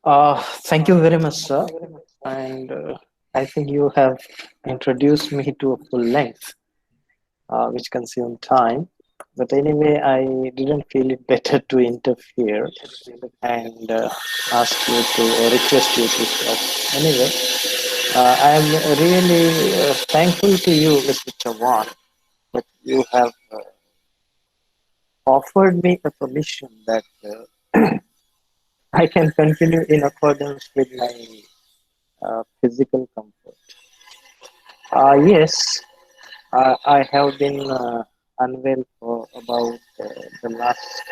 Thank you very much, sir. And I think you have introduced me to a full length, which consumed time. But anyway, I didn't feel it better to interfere and ask you to request you to stop. Anyway, I am really thankful to you, Mr. Chavan, that you have offered me a permission that I can continue in accordance with my physical comfort. Yes, I have been unwell for about the last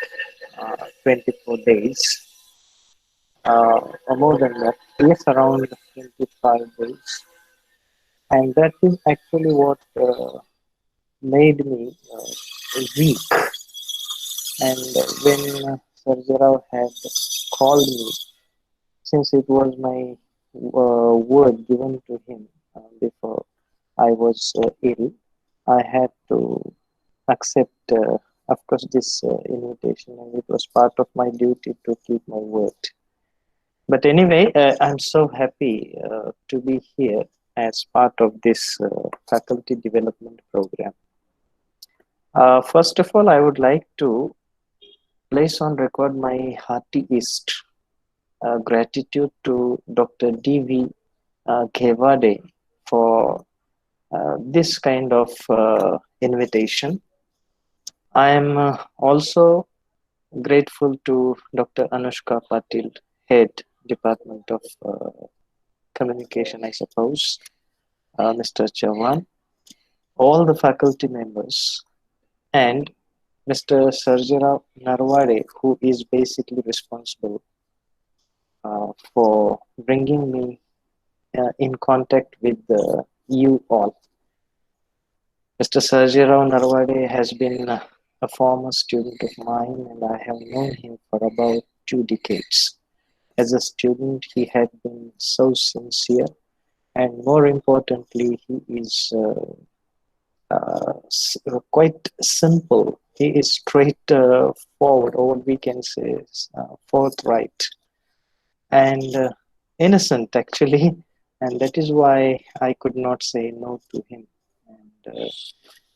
24 days, or more than that. Yes, around 25 days. And that is actually what made me weak. And when Sarjarao had called me, since it was my word given to him before I was ill, I had to accept, of course, this invitation, and it was part of my duty to keep my word. But anyway, I'm so happy to be here as part of this faculty development program. First of all, I would like to place on record my heartiest gratitude to Dr. D.V. Ghevade for this kind of invitation. I am also grateful to Dr. Anushka Patil, Head, Department of Communication, I suppose, Mr. Chavan, all the faculty members, and Mr. Sarjara Narwade, who is basically responsible for bringing me in contact with you all. Mr. Sarjara Narwade has been a former student of mine, and I have known him for about 2 decades. As a student, he had been so sincere, and more importantly, he is quite simple. He is straight forward, or what we can say is forthright, and innocent, actually. And that is why I could not say no to him. And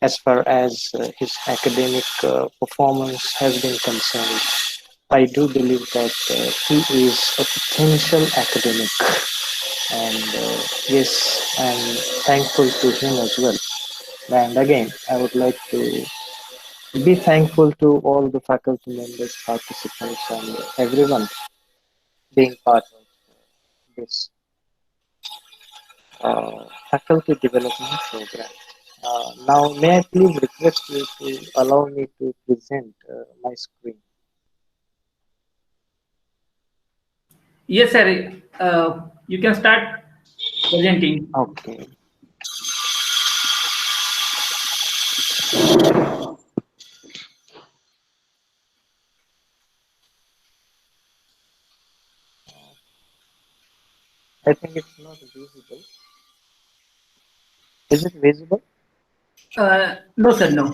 as far as his academic performance has been concerned, I do believe that he is a potential academic. And yes, I'm thankful to him as well. And again, I would like to be thankful to all the faculty members, participants, and everyone being part of this faculty development program. Now, may I please request you to allow me to present my screen? Yes, sir. You can start presenting. Okay. I think it's not visible. Is it visible? No, sir, no.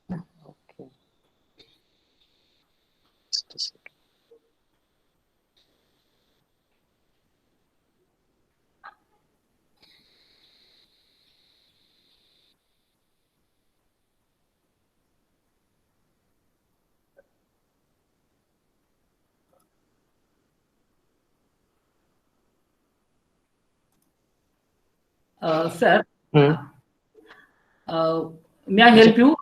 Okay. Just a second. Sir, Hmm. uh, may I Is help it? you?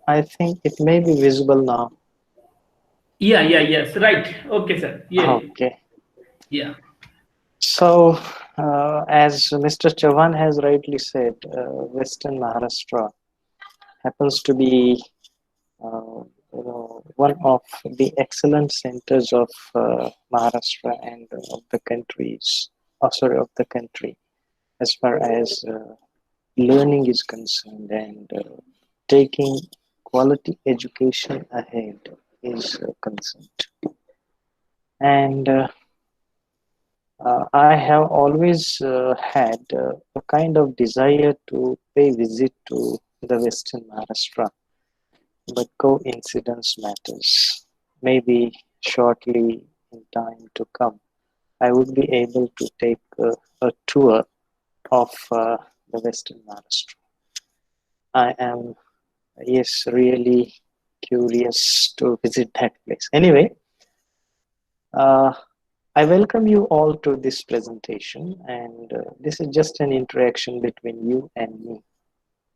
I think it may be visible now. Yeah, yes, right. Okay, sir. Yeah, Okay. yeah. So, as Mr. Chavan has rightly said, Western Maharashtra happens to be, one of the excellent centers of Maharashtra and of the countries, of the country, as far as learning is concerned, and taking quality education ahead is concerned. And I have always had a kind of desire to pay visit to the Western Maharashtra, but coincidence matters. maybe shortly in time to come, I would be able to take a tour of the Western Maharashtra. I am, yes, really curious to visit that place. Anyway, uh, I welcome you all to this presentation, and this is just an interaction between you and me.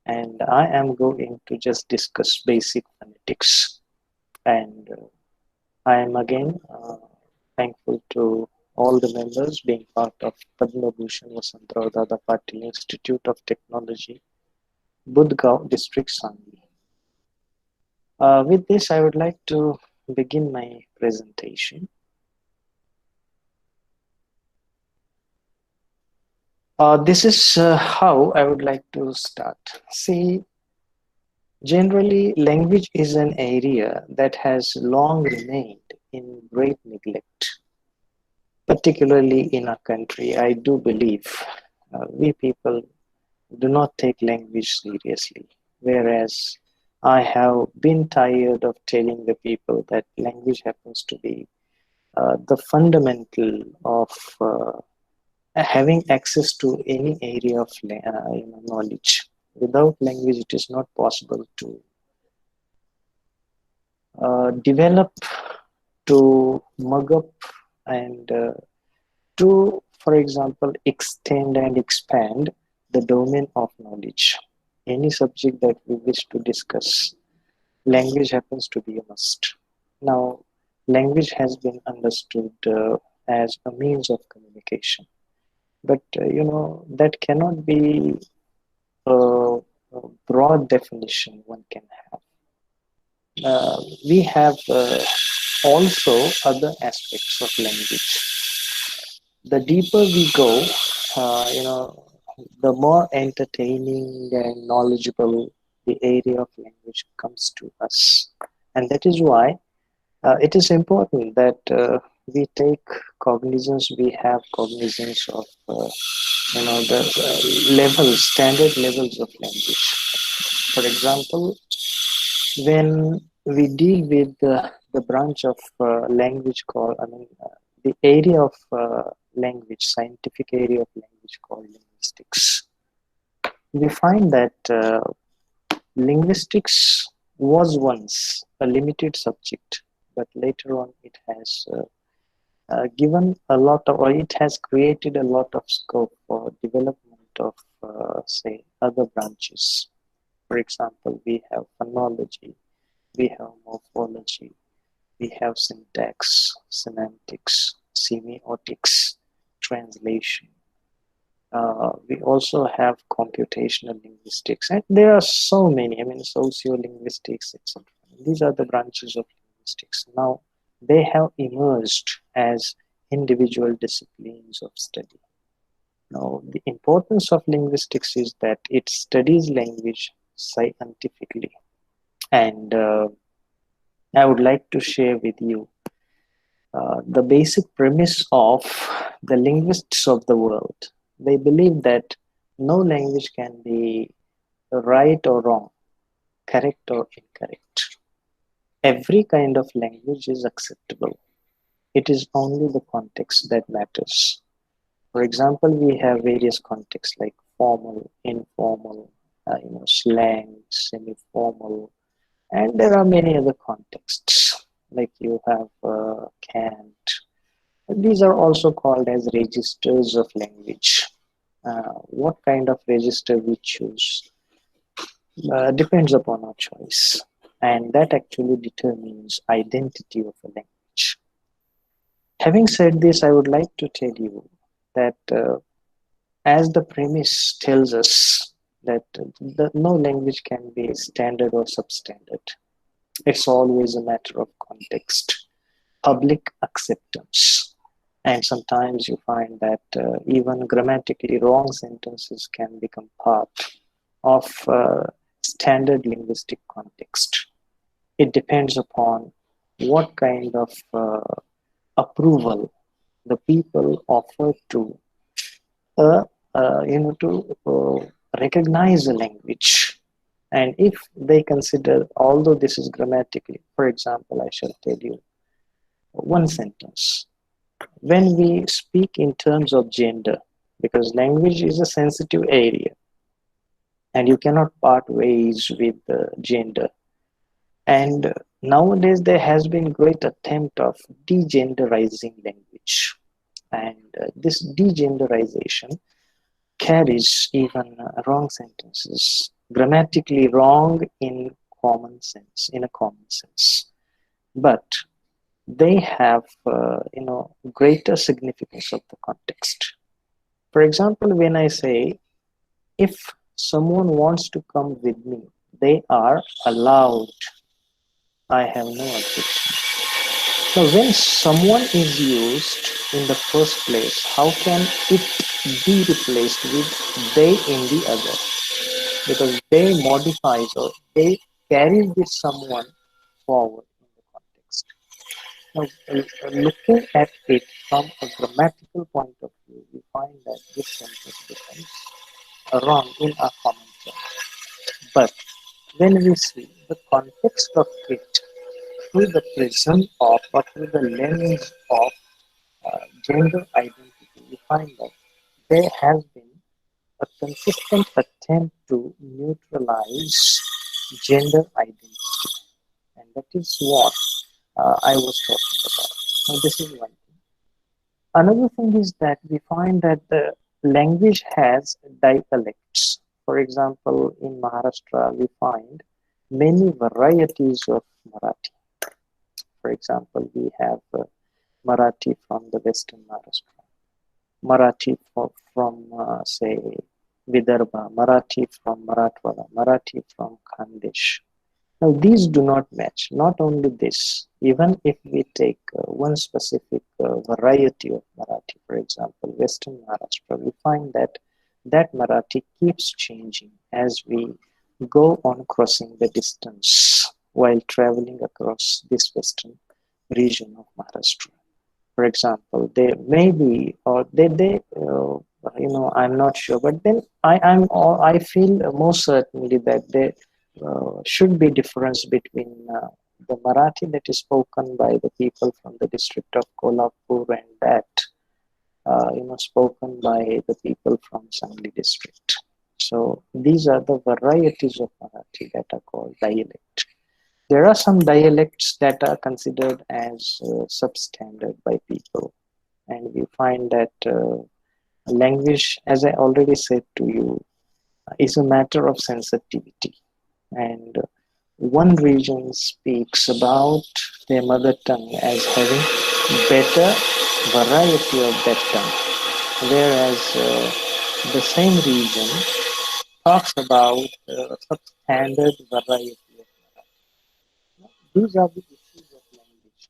And I am going to just discuss basic phonetics. And I am again thankful to all the members being part of Padma Bhushan Vasantrao Dada Patil Institute of Technology, Budgaon District, Sangli. With this, I would like to begin my presentation. This is how I would like to start. See, generally, language is an area that has long remained in great neglect, particularly in our country. I do believe we people do not take language seriously, whereas I have been tired of telling the people that language happens to be the fundamental of having access to any area of knowledge. Without language, it is not possible to develop, to mug up, and to, for example, extend and expand the domain of knowledge. Any subject that we wish to discuss, language happens to be a must. Now, language has been understood as a means of communication, but that cannot be a broad definition one can have. We have also other aspects of language. The deeper we go, the more entertaining and knowledgeable the area of language comes to us. And that is why it is important that we take cognizance, we have cognizance of, the levels, standard levels of language. For example, when we deal with the branch of language called, the area of language, scientific area of language called linguistics, we find that linguistics was once a limited subject, but later on it has given a lot of, or it has created a lot of scope for development of, say, other branches. For example, we have phonology, we have morphology, we have syntax, semantics, semiotics, translation. We also have computational linguistics, and there are so many. I mean, sociolinguistics, etc. These are the branches of linguistics. Now, they have emerged as individual disciplines of study. Now, the importance of linguistics is that it studies language scientifically, and I would like to share with you the basic premise of the linguists of the world. They believe that no language can be right or wrong, correct or incorrect. Every kind of language is acceptable. It is only the context that matters. For example, we have various contexts like formal, informal, slang, semi-formal, and there are many other contexts like you have cant. These are also called as registers of language. What kind of register we choose depends upon our choice, and that actually determines identity of a language. Having said this, I would like to tell you that as the premise tells us that no language can be standard or substandard. It's always a matter of context, public acceptance. And sometimes you find that even grammatically wrong sentences can become part of standard linguistic context. It depends upon what kind of approval the people offer to uh, recognize a language. And if they consider, although this is grammatically, for example, I shall tell you, one sentence. When we speak in terms of gender, because language is a sensitive area and you cannot part ways with gender. And nowadays there has been great attempt of degenderizing language. And this degenderization carries even wrong sentences, grammatically wrong in a common sense. But they have, greater significance of the context. For example, when I say, if someone wants to come with me, they are allowed. I have no objection. Now, when someone is used in the first place, how can it be replaced with they in the other? Because they modifies or they carry this someone forward in the context. Now, looking at it from a grammatical point of view, we find that this sentence becomes wrong in our common terms. But when we see the context of it through the prism of or through the lens of gender identity, we find that there has been a consistent attempt to neutralize gender identity, and that is what I was talking about. Now, this is one thing. Another thing is that we find that the language has dialects. For example, in Maharashtra, we find many varieties of Marathi. For example, we have Marathi from the Western Maharashtra, Marathi from say, Vidarbha, Marathi from Marathwada, Marathi from Khandesh. Now, these do not match. Not only this, even if we take one specific variety of Marathi, for example, Western Maharashtra, we find that that Marathi keeps changing as we go on crossing the distance while traveling across this western region of Maharashtra. For example, they may be, or I'm not sure, but then I feel most certainly that there should be difference between the Marathi that is spoken by the people from the district of Kolhapur and that spoken by the people from Sangli district. So these are the varieties of Marathi that are called dialect. There are some dialects that are considered as substandard by people, and we find that language, as I already said to you, is a matter of sensitivity. And one region speaks about their mother tongue as having better variety of that tongue, whereas the same region talks about substandard variety of Marathi. These are the issues of language,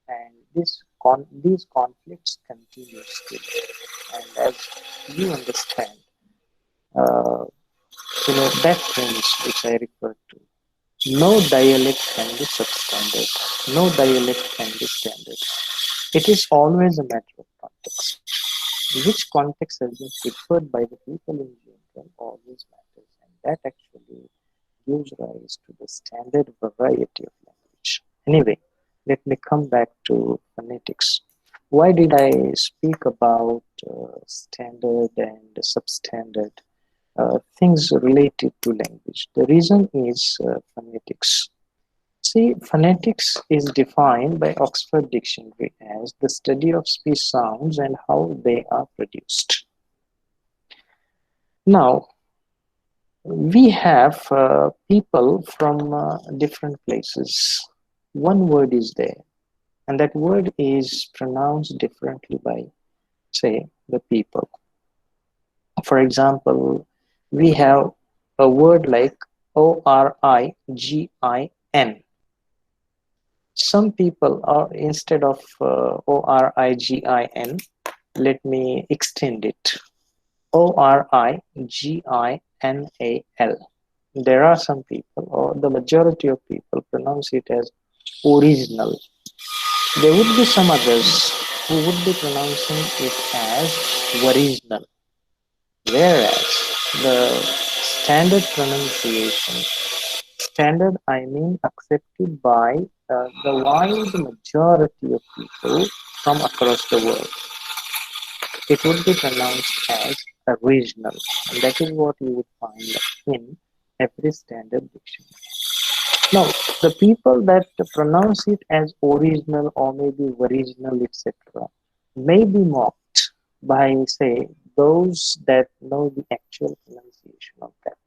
and these conflicts continue still. And as you understand, uh, that things which I referred to. No dialect can be substandard. No dialect can be standard. It is always a matter of context. Which context has been preferred by the people in general always matters, and that actually gives rise to the standard variety of language. Anyway, let me come back to phonetics. Why did I speak about standard and substandard things related to language? The reason is phonetics. See, phonetics is defined by Oxford Dictionary as the study of speech sounds and how they are produced. Now, we have people from different places. One word is there, and that word is pronounced differently by, say, the people. For example, we have a word like Origin. Some people are, instead of Origin, let me extend it. Original. There are some people, or the majority of people, pronounce it as original. There would be some others who would be pronouncing it as original, whereas the standard pronunciation standard, I mean accepted by the wide majority of people from across the world. It would be pronounced as original, and that is what you would find in every standard dictionary. Now, the people that pronounce it as original or maybe original, etc., may be mocked by, say, those that know the actual pronunciation of that.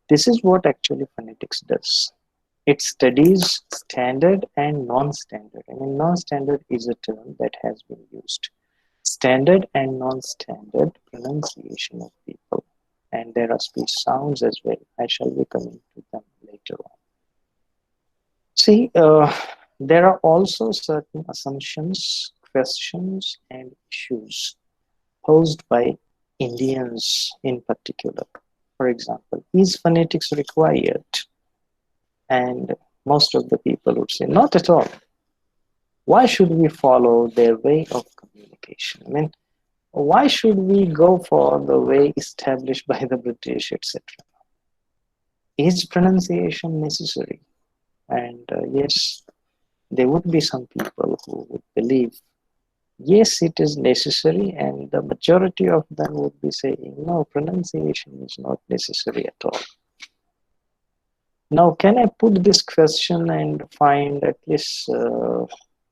This is what actually phonetics does. It studies standard and non-standard. I mean, non-standard is a term that has been used. Standard and non-standard pronunciation of people. And there are speech sounds as well. I shall be coming to them later on. See, there are also certain assumptions, questions, and issues posed by Indians in particular. For example, is phonetics required? And most of the people would say, not at all. Why should we follow their way of communication? I mean, why should we go for the way established by the British, etc.? Is pronunciation necessary? And yes, there would be some people who would believe, yes, it is necessary, and the majority of them would be saying, no, pronunciation is not necessary at all. Now, can I put this question and find at least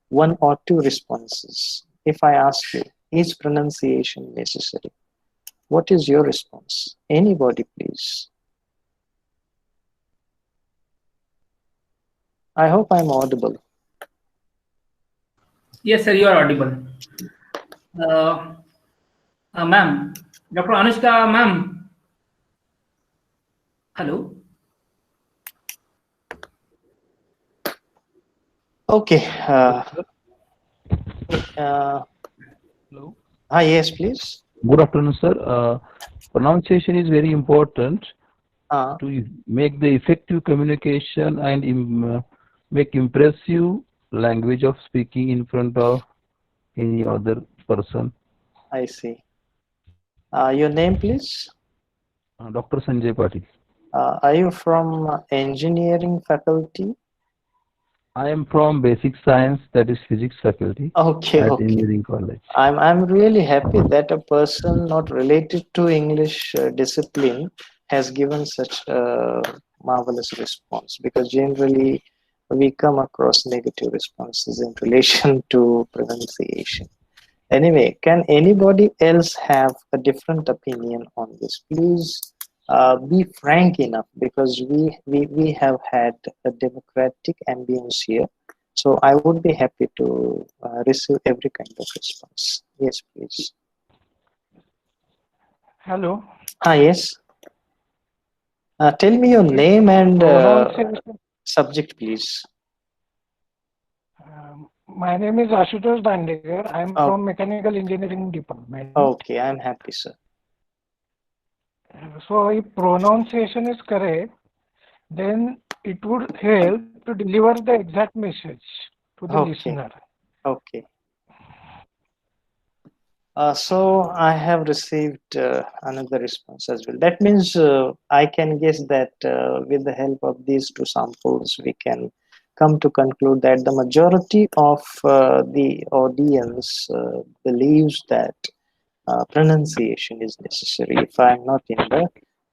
one or two responses? If I ask you, is pronunciation necessary? What is your response? Anybody, please. I hope I'm audible. Yes, sir, you are audible. Ma'am, Dr. Anushka, ma'am. Hello. Okay. Hello. Yes, please. Good afternoon, sir. Pronunciation is very important to make the effective communication and make impressive language of speaking in front of any other person. I see. Your name, please? Dr. Sanjay Patil. Are you from engineering faculty? I am from basic science, that is physics faculty Okay, at okay. engineering college. I'm really happy that a person not related to English discipline has given such a marvelous response, because generally we come across negative responses in relation to pronunciation. Anyway, can anybody else have a different opinion on this? Please be frank enough, because we have had a democratic ambience here. So I would be happy to receive every kind of response. Yes, please. Hello. Yes. Tell me your name and subject, please. My name is Ashutosh Dandegar. I am from Mechanical Engineering Department. Okay, I am happy, sir. So if pronunciation is correct, then it would help to deliver the exact message to the listener. Okay. So I have received another response as well. That means I can guess that with the help of these two samples, we can come to conclude that the majority of the audience believes that pronunciation is necessary, if I'm not in the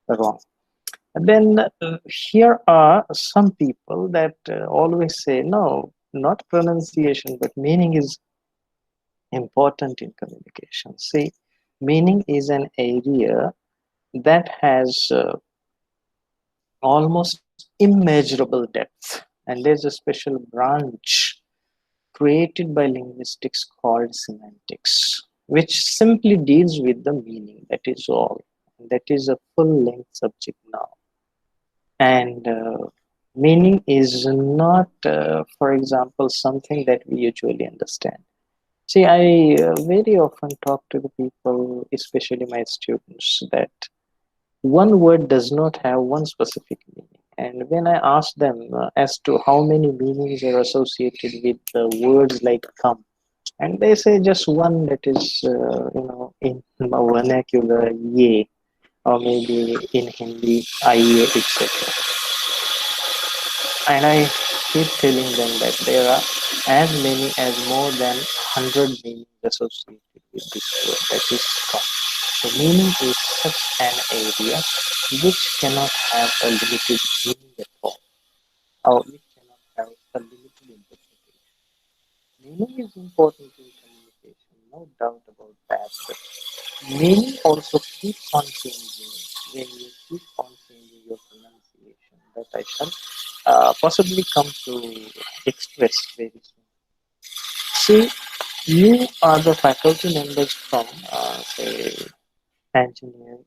wrong. And then here are some people that always say, no, not pronunciation, but meaning is important in communication. See, meaning is an area that has almost immeasurable depth, and there's a special branch created by linguistics called semantics, which simply deals with the meaning. That is all. That is a full-length subject now. And meaning is not, for example, something that we usually understand. See, I very often talk to the people, especially my students, that one word does not have one specific meaning. And when I ask them as to how many meanings are associated with words like come, and they say just one, that is, in vernacular, ye, or maybe in Hindi, aiye, etc. And I keep telling them that there are as many as more than 100 meanings associated with this word, that is come. The meaning is such an area which cannot have a limited meaning at all, or which cannot have a limited interpretation. Meaning is important in communication, no doubt about that, but meaning also keeps on changing when you keep on changing your pronunciation, that I shall possibly come to express very soon. See, you are the faculty members from, say, engineering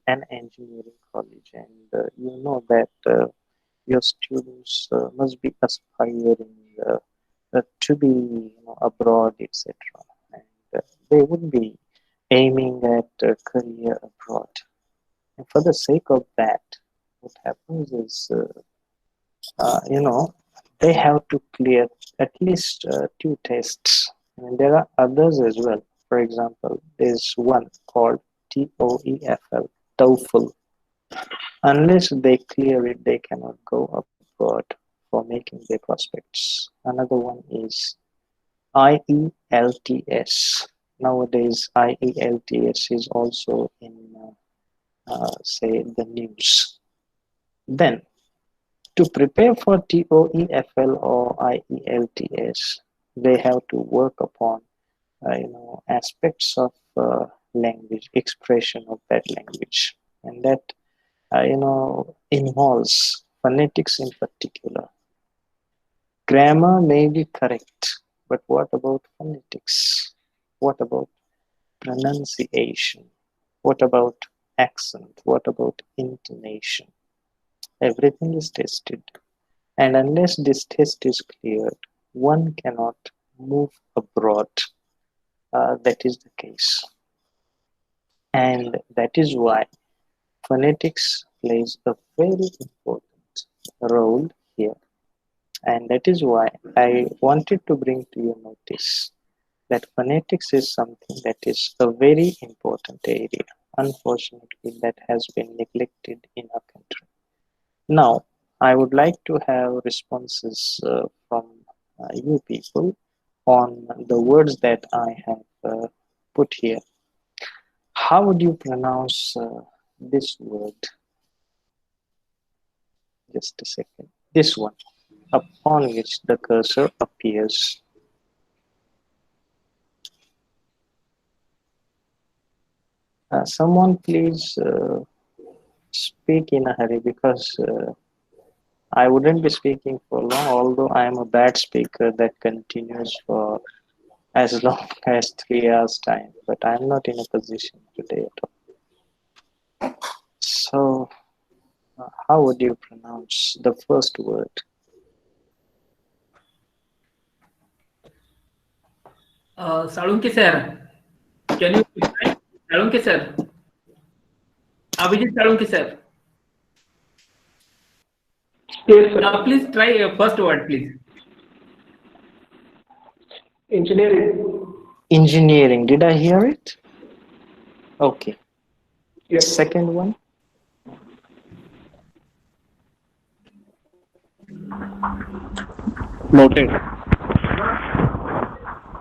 college, and you know that your students must be aspiring to be, abroad, etc. And they would be aiming at a career abroad. And for the sake of that, what happens is, they have to clear at least two tests. And there are others as well. For example, there's one called TOEFL, TOEFL. Unless they clear it, they cannot go abroad for making their prospects. Another one is IELTS. Nowadays, IELTS is also in, say, the news. Then, to prepare for TOEFL or IELTS, they have to work upon, aspects of language, expression of that language, and that, involves phonetics in particular. Grammar may be correct, but what about phonetics? What about pronunciation? What about accent? What about intonation? Everything is tested. And unless this test is cleared, one cannot move abroad. That is the case. And that is why phonetics plays a very important role here. And that is why I wanted to bring to your notice that phonetics is something that is a very important area. Unfortunately, that has been neglected in our country. Now, I would like to have responses from you people on the words that I have put here. How would you pronounce this word? Just a second. This one, upon which the cursor appears. Someone please speak in a hurry, because I wouldn't be speaking for long, although I am a bad speaker that continues for as long as 3 hours time, but I'm not in a position today at all. So, how would you pronounce the first word? Salunke sir, can you reply? Salunke sir, Abhijit Salunke sir. Yes, sir. Please try first word, please. Engineering. Engineering. Did I hear it? Okay. Yes. Second one. Noted.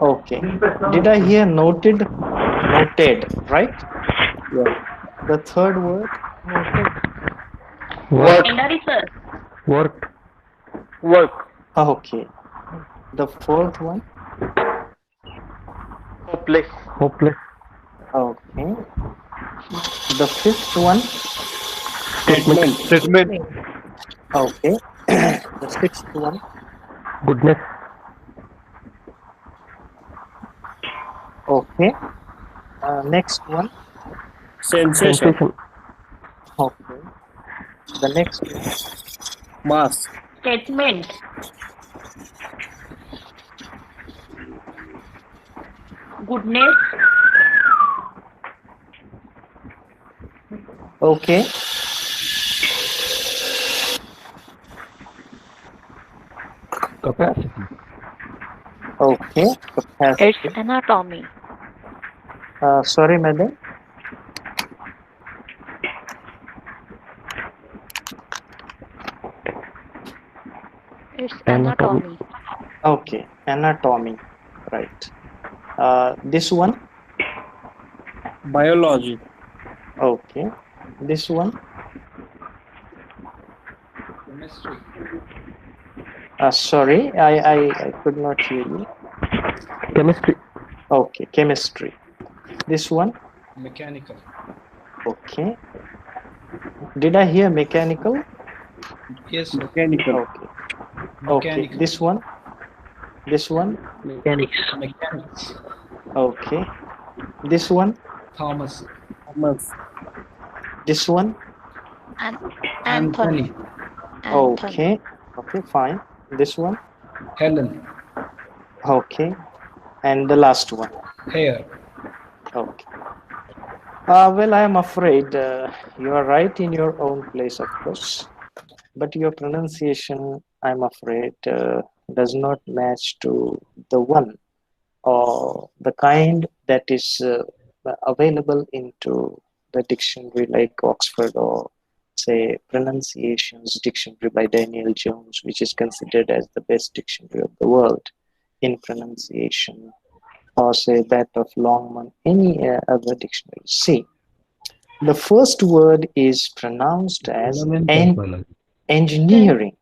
Okay. Did I hear noted? Noted, right? Yeah. The third word. Work. sir. Work. Work. Okay. The fourth one. Hopeless. Hopeless. Okay. The fifth one. Statement. Statement. Okay. The sixth one. Goodness. Okay. Next one. Sensation. Okay. The next one. Mass. Statement. Goodness. Okay. Capacity. Okay. Capacity. It's anatomy. Sorry, madam. Its It's anatomy. Okay, anatomy, right. This one, Biology. okay. This one, Chemistry. sorry, I could not hear you. Chemistry. Okay, chemistry. This one, Mechanical. okay. Did I hear mechanical? Yes, Mechanical. Okay, okay. mechanical. This one, Mechanics. Mechanics. okay. This one, Thomas. Commerce. this one, An Anthony. Anthony. okay, okay, fine. This one, Helen. okay. And the last one, Hair. okay. Well, I am afraid you are right in your own place, of course, but your pronunciation, I'm afraid, does not match to the one or the kind that is available into the dictionary like Oxford or say pronunciations dictionary by Daniel Jones, which is considered as the best dictionary of the world in pronunciation, or say that of Longman, any other dictionary. See, the first word is pronounced as engineering.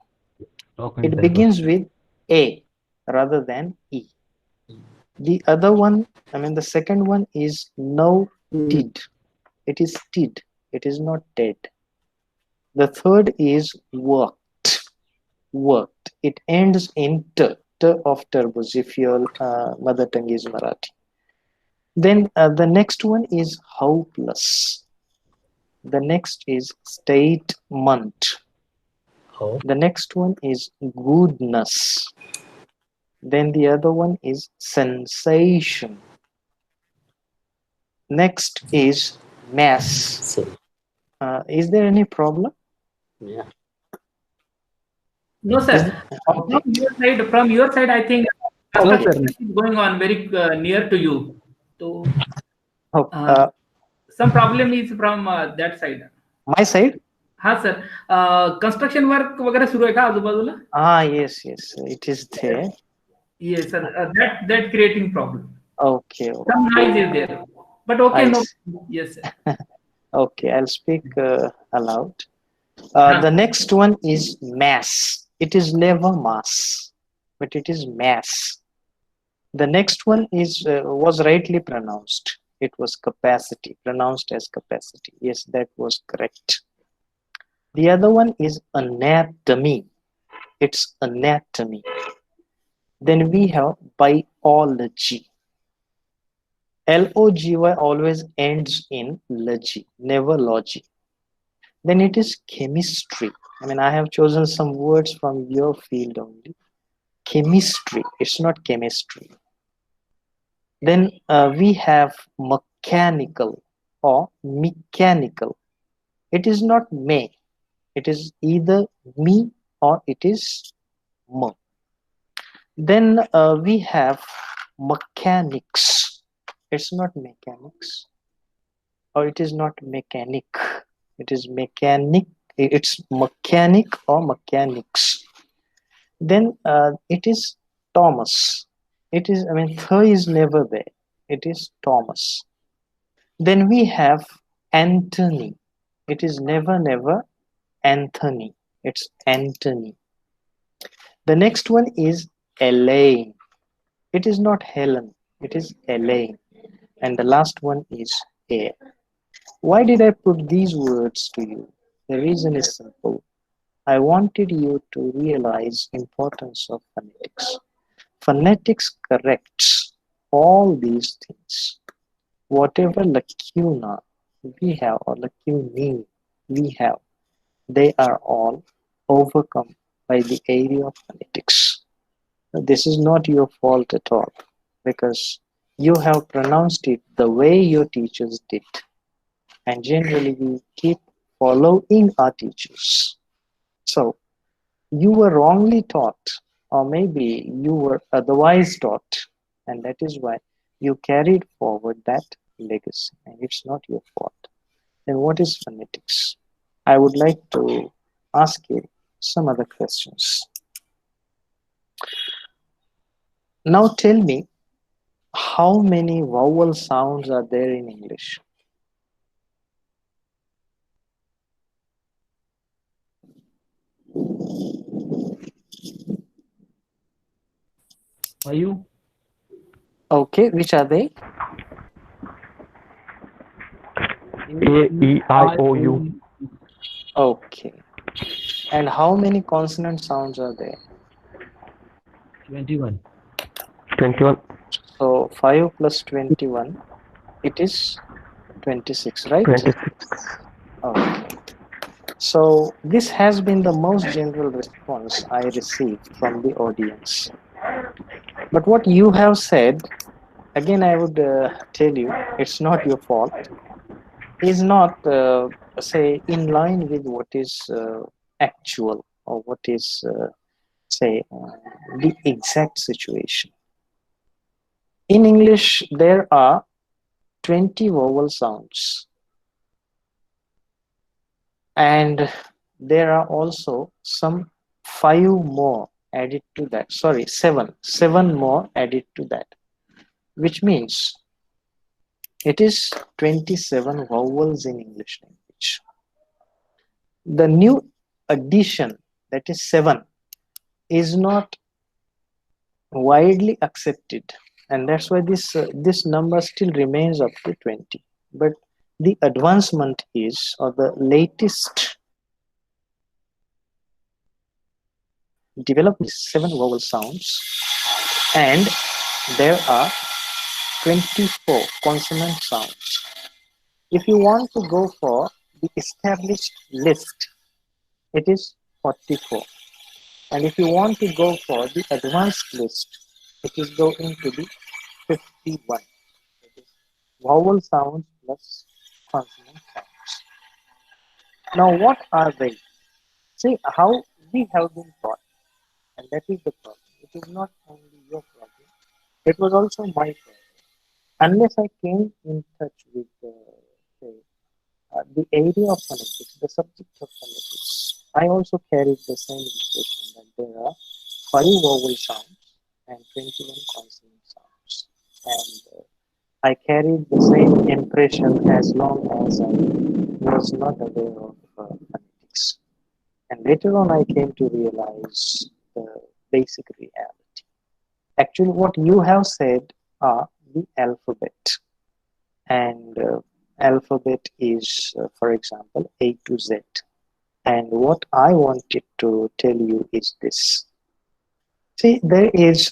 It begins with A rather than E. The other one, I mean, the second one is noted. It is did. It is not dead. The third is worked. Worked. It ends in t. T of turbos if your mother tongue is Marathi. Then the next one is hopeless. The next is statement. The next one is goodness. Then the other one is sensation. Next is mass. Is there any problem? Yeah. No, sir. Okay. From your side, I think Okay. is going on very near to you. So Okay. some problem is from that side. My side? हाँ sir construction work वगैरह सुरू आहे का आजूबाजूला yes it is there. Yes sir, that creating problem. Okay. Some noise is there, but okay, no. Yes sir. Okay, I'll speak aloud. The next one is mass. It is never mass, but it is mass. The next one is was rightly pronounced. It was capacity, pronounced as capacity. Yes, that was correct. The other one is anatomy. It's anatomy. Then we have biology. L-O-G-Y always ends in logy, never logy. Then it is chemistry. I mean, I have chosen some words from your field only. Chemistry, it's not chemistry. Then we have mechanical or mechanical. It is not me. It is either me or it is me. Then we have mechanics. It's not mechanics, or it is not mechanic. It is mechanic. It's mechanic or mechanics. Then it is Thomas. It is, I mean, th is never there. It is Thomas. Then we have Anthony. It is never Anthony. It's Anthony. The next one is Elaine. It is not Helen. It is Elaine. And the last one is air. Why did I put these words to you? The reason is simple. I wanted you to realize importance of phonetics. Phonetics corrects all these things. Whatever lacuna we have or lacunae we have, they are all overcome by the area of phonetics. This is not your fault at all, because you have pronounced it the way your teachers did. And generally we keep following our teachers. So you were wrongly taught, or maybe you were otherwise taught, and that is why you carried forward that legacy, and it's not your fault. Then what is phonetics? I would like to ask you some other questions. Now tell me, how many vowel sounds are there in English? Five. Okay, which are they? A-E-I-O-U. Okay. And how many consonant sounds are there? 21. 21. So 5 plus 21, it is 26, right? 26. Okay. So this has been the most general response I received from the audience. But what you have said, again, I would tell you, it's not your fault. Is not, say, in line with what is actual, or what is, say, the exact situation. In English, there are 20 vowel sounds, and there are also some 5 more added to that. Sorry, seven more added to that, which means it is 27 vowels in English language. The new addition, that is 7, is not widely accepted, and that's why this number still remains up to 20. But the advancement is, or the latest development is 7 vowel sounds, and there are 24 consonant sounds. If you want to go for the established list, it is 44. And if you want to go for the advanced list, it is going to be 51. It is vowel sounds plus consonant sounds. Now, what are they? See how we have been taught, and that is the problem. It is not only your problem, it was also my problem. Unless I came in touch with say, the area of phonetics, the subject of phonetics, I also carried the same impression that there are 5 vowel sounds and 21 consonant sounds. And I carried the same impression as long as I was not aware of phonetics. And later on, I came to realize the basic reality. Actually, what you have said are the alphabet. And alphabet is, for example, A to Z. And what I wanted to tell you is this. See, there is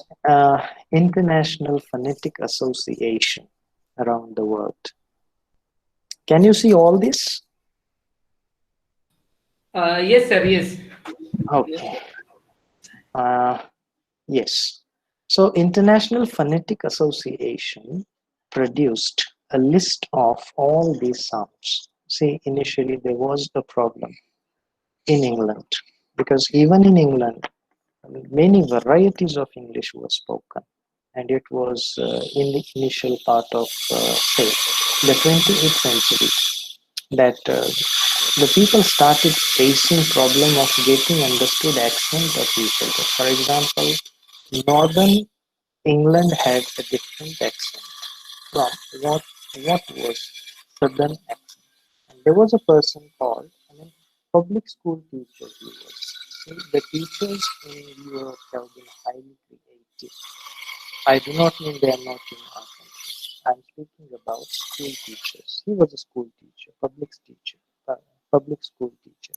International Phonetic Association around the world. Can you see all this? Yes, sir. Yes. Okay. Yes. So International Phonetic Association produced a list of all these sounds. See, initially there was a problem in England, because even in England, many varieties of English were spoken, and it was in the initial part of, say, the 28th century that the people started facing problem of getting understood accent of each other. For example, Northern England had a different accent from what was Southern accent. And there was a person called, public school teacher he was. See, the teachers in Europe have been highly creative. I do not mean they are not in our country. I'm speaking about school teachers. He was a school teacher, public school teacher.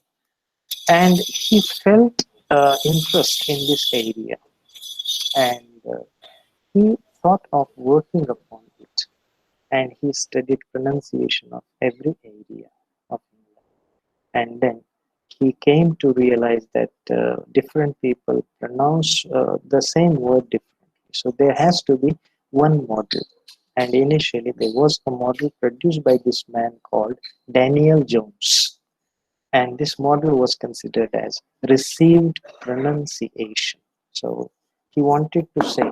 And he felt interest in this area. And he thought of working upon it, and he studied pronunciation of every area of England. And then he came to realize that different people pronounce the same word differently. So there has to be one model. And initially, there was a model produced by this man called Daniel Jones. And this model was considered as received pronunciation. So he wanted to say,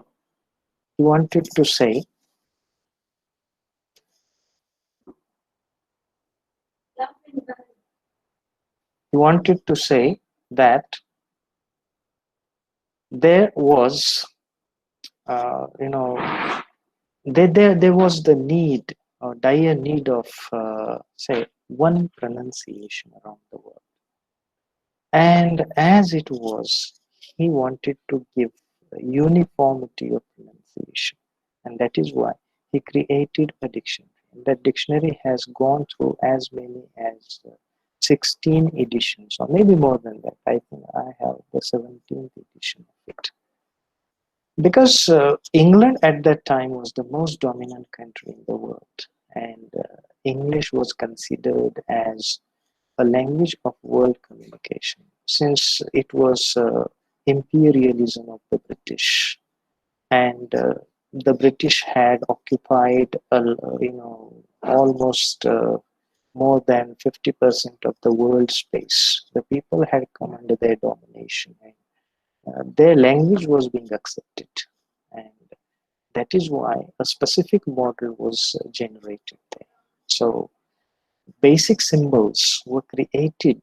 he wanted to say he wanted to say that there was, there was the need, or dire need of, say, one pronunciation around the world. And as it was, he wanted to give uniformity of pronunciation. And that is why he created a dictionary. And that dictionary has gone through as many as 16 editions, or maybe more than that. I think I have the 17th edition of it. Because England at that time was the most dominant country in the world, and English was considered as a language of world communication, since it was imperialism of the British, and the British had occupied, almost more than 50% of the world space. The people had come under their domination, and their language was being accepted, and that is why a specific model was generated there. So basic symbols were created,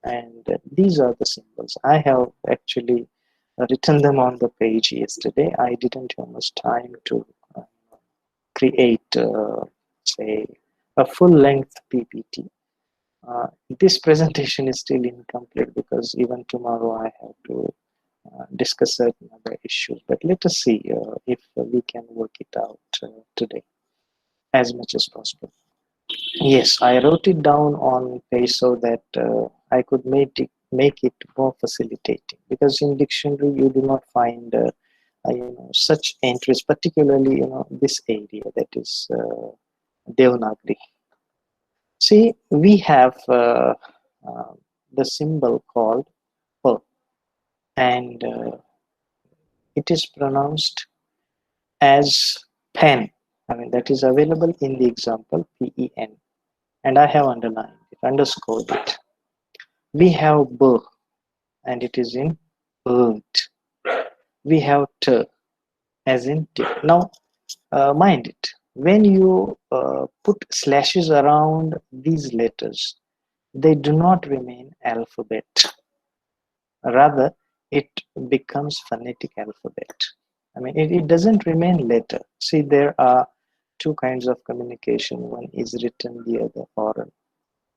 and these are the symbols. I have actually written them on the page yesterday. I didn't have much time to create, say, a full-length PPT. This presentation is still incomplete because even tomorrow I have to discuss certain other issues. But let us see if we can work it out today as much as possible. Yes, I wrote it down on page so that I could make it more facilitating, because in dictionary you do not find such entries, particularly this area, that is Devanagari. See, we have the symbol called P, and it is pronounced as pen. I mean, that is available in the example PEN, and I have underlined it, underscored it. We have B, and it is in burnt. We have T, as in T. Now, mind it, when you put slashes around these letters, they do not remain alphabet. Rather, it becomes phonetic alphabet. I mean, it doesn't remain letter. See, there are two kinds of communication. One is written, the other oral.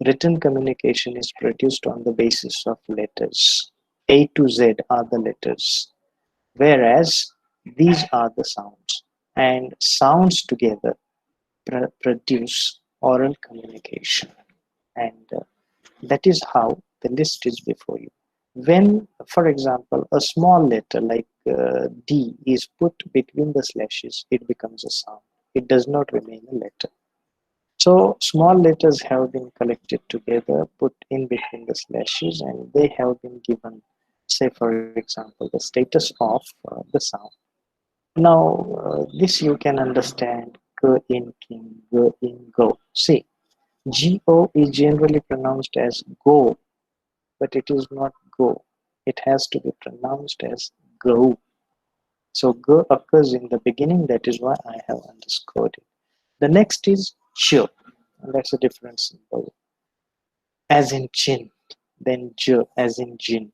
Written communication is produced on the basis of letters. A to Z are the letters, whereas these are the sounds. And sounds together produce oral communication. And that is how the list is before you. When, for example, a small letter like D is put between the slashes, it becomes a sound. It does not remain a letter. So small letters have been collected together, put in between the slashes, and they have been given, say, for example, the status of the sound. Now, this you can understand: go in, king, go in, go. See, Go is generally pronounced as go, but it is not go. It has to be pronounced as go. So go occurs in the beginning, that is why I have underscored it. The next is ch, and that's a different symbol. As in chin, then j as in gin,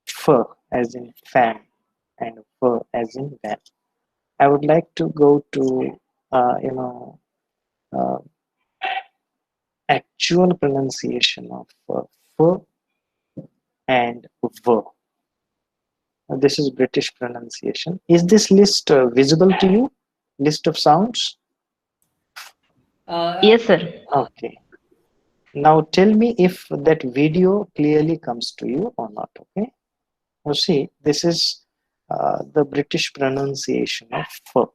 f as in fan, and v as in van. I would like to go to uh, actual pronunciation of f and v. This is British pronunciation. Is this list visible to you? List of sounds? Yes, sir. Okay. Now tell me if that video clearly comes to you or not. Okay. Now see, this is the British pronunciation of f.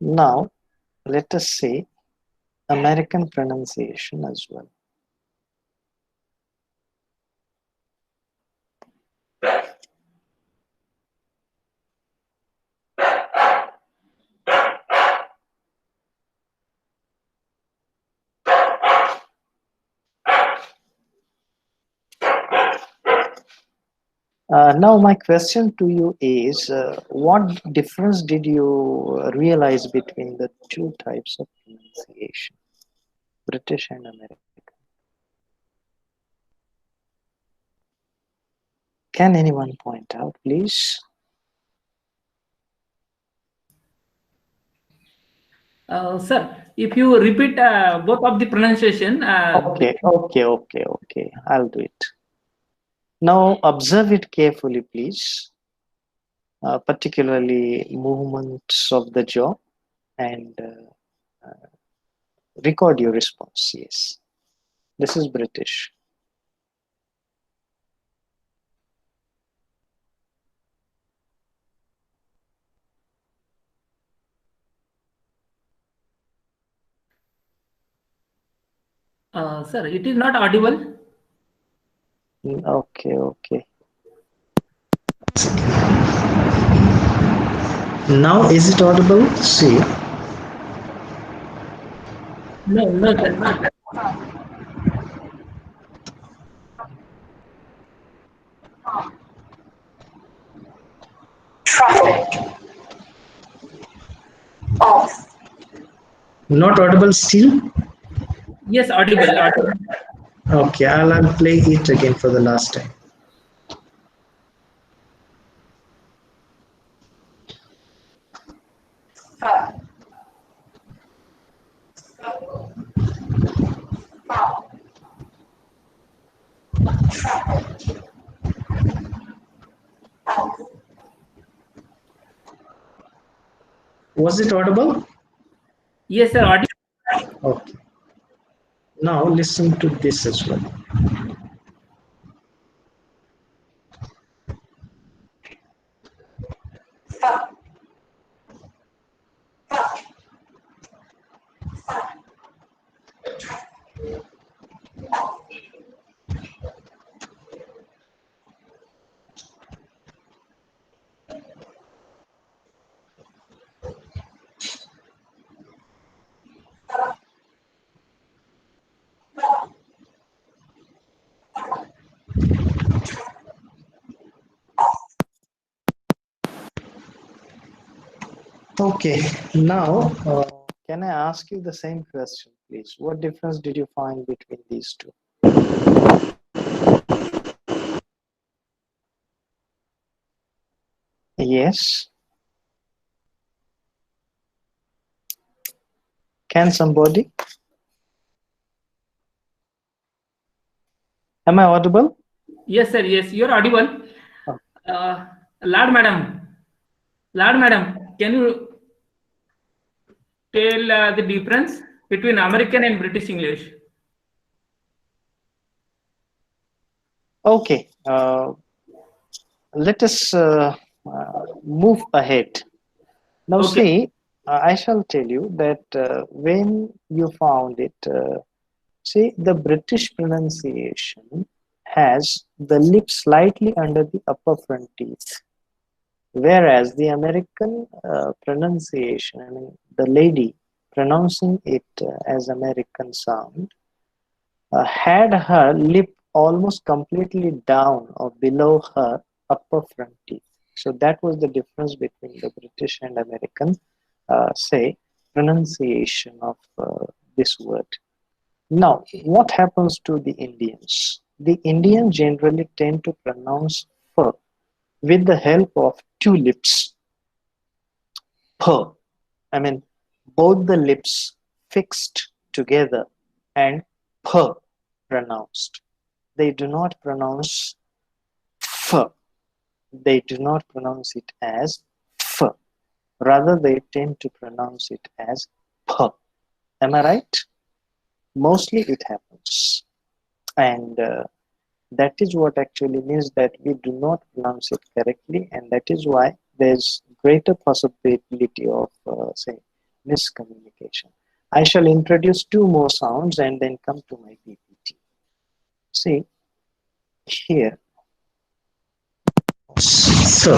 Now let us say American pronunciation as well. Now my question to you is, what difference did you realize between the two types of pronunciation, British and American? Can anyone point out, please? Sir, if you repeat both of the pronunciation. Okay. I'll do it. Now observe it carefully, please. Particularly movements of the jaw, and record your response. Yes, this is British. Sir, it is not audible. Okay. Now is it audible? See. No, sir. Traffic. Off. Not audible still? Yes, audible. Okay, I'll play it again for the last time. Was it audible? Yes, sir, audible. Okay. Now listen to this as well. Okay, now can I ask you the same question, please? What difference did you find between these two? Yes. Can somebody? Am I audible? Yes, sir. Yes, you're audible. Lad madam, can you tell the difference between American and British English? Okay. Let us move ahead. Now, Okay. see, I shall tell you that when you found it, see, the British pronunciation has the lip slightly under the upper front teeth, whereas the American pronunciation, I mean, the lady pronouncing it as American sound, had her lip almost completely down or below her upper front teeth. So that was the difference between the British and American, say, pronunciation of this word. Now, what happens to the Indians? The Indians generally tend to pronounce "p" with the help of two lips. "P." I mean, both the lips fixed together and "p" pronounced. They do not pronounce "f." They do not pronounce it as "f." Rather, they tend to pronounce it as "p." Am I right? Mostly it happens. And that is what actually means that we do not pronounce it correctly, and that is why there's greater possibility of, say, miscommunication. I shall introduce two more sounds and then come to my PPT. See, here. So,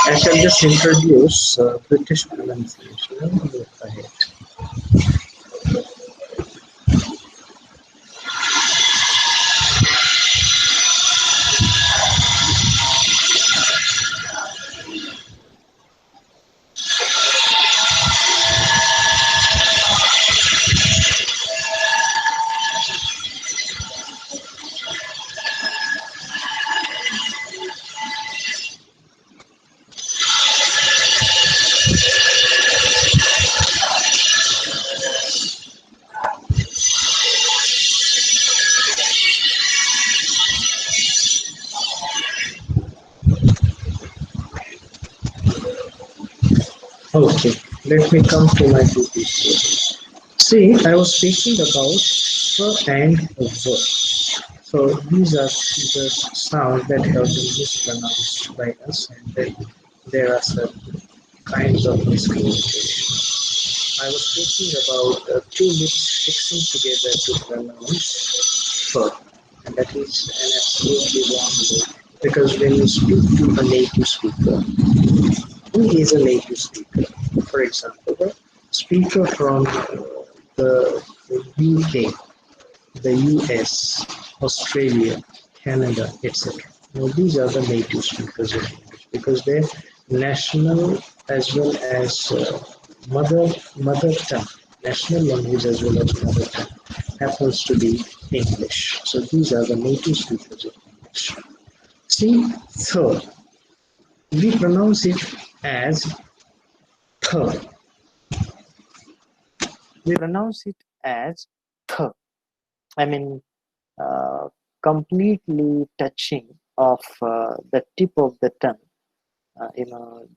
I shall just introduce British pronunciation. Move ahead. Okay, let me come to my duties here. See, I was speaking about ver and ver. So these are the sounds that have been mispronounced by us, and then there are certain kinds of miscommunication. I was speaking about two lips fixing together to pronounce fur, and that is an absolutely wrong way. Because when you speak to a native speaker, who is a native speaker? For example, the speaker from the UK, the US, Australia, Canada, etc. Now, these are the native speakers of English because their national as well as mother tongue, national language as well as mother tongue happens to be English. So these are the native speakers of English. See, third, we pronounce it as th. We pronounce it as th. I mean, completely touching of the tip of the tongue,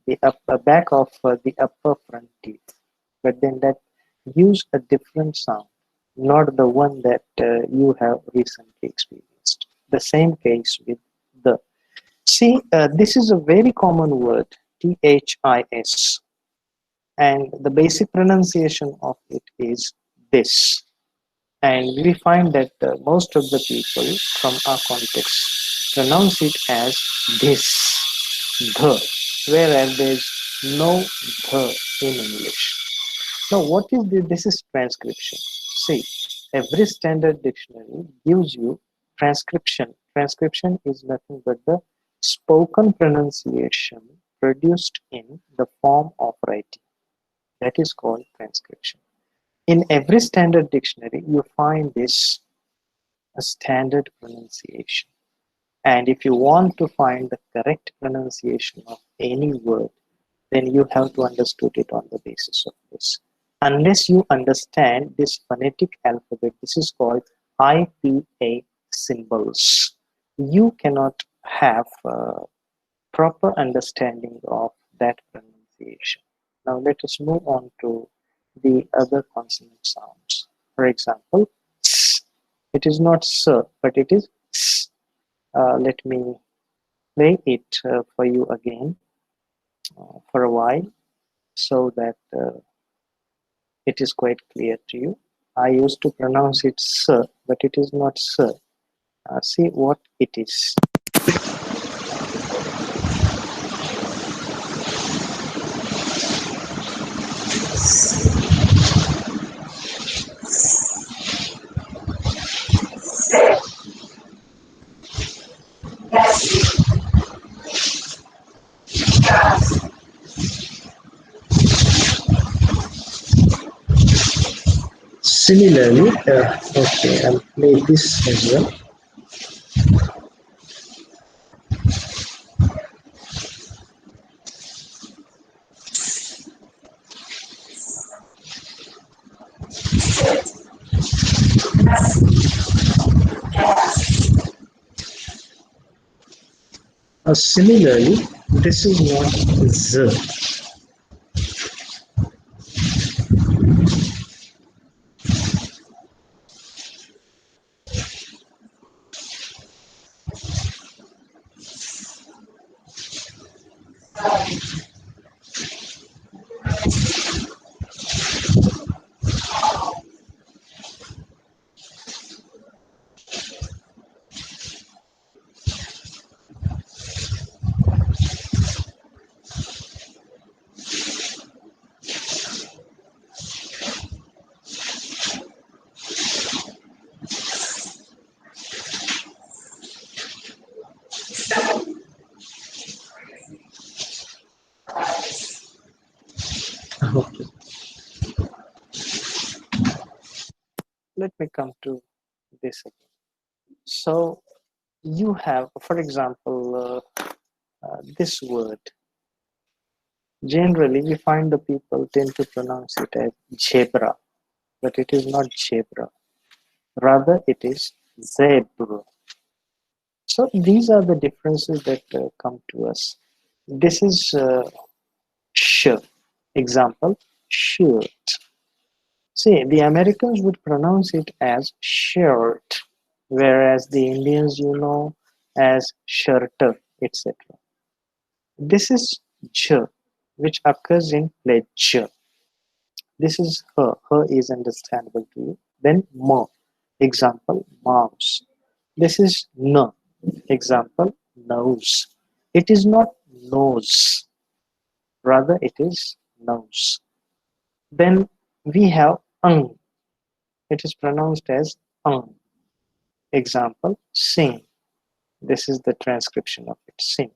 the upper back of the upper front teeth. But then that gives a different sound, not the one that you have recently experienced. The same case with the. See, this is a very common word, THIS, and the basic pronunciation of it is this. And we find that most of the people from our context pronounce it as this, the, whereas there's no the in English. Now, what is this? This is transcription. See, every standard dictionary gives you transcription. Transcription is nothing but the spoken pronunciation produced in the form of writing. That is called transcription. In every standard dictionary, you find this a standard pronunciation. And if you want to find the correct pronunciation of any word, then you have to understand it on the basis of this. Unless you understand this phonetic alphabet, this is called IPA symbols. You cannot have proper understanding of that pronunciation. Now let us move on to the other consonant sounds. For example, s. It is not sir, but it is s. Let me play it for you again for a while so that it is quite clear to you. I used to pronounce it sir, but it is not sir. See what it is. Similarly, okay, I'll play this as well. Similarly, this is not z. Okay. Let me come to this again. So you have, for example, this word. Generally, we find the people tend to pronounce it as zebra, but it is not zebra. Rather, it is zebra. So these are the differences that come to us. This is sh. Example, shirt. See, the Americans would pronounce it as shirt, whereas the Indians, as shirt, etc. This is j, which occurs in ledger. This is her. Her is understandable to you. Then ma. Example, mouse. This is n. Example, nose. It is not nose. Rather, it is nose. Then we have ang. It is pronounced as ang. Example, sing. This is the transcription of it, sing.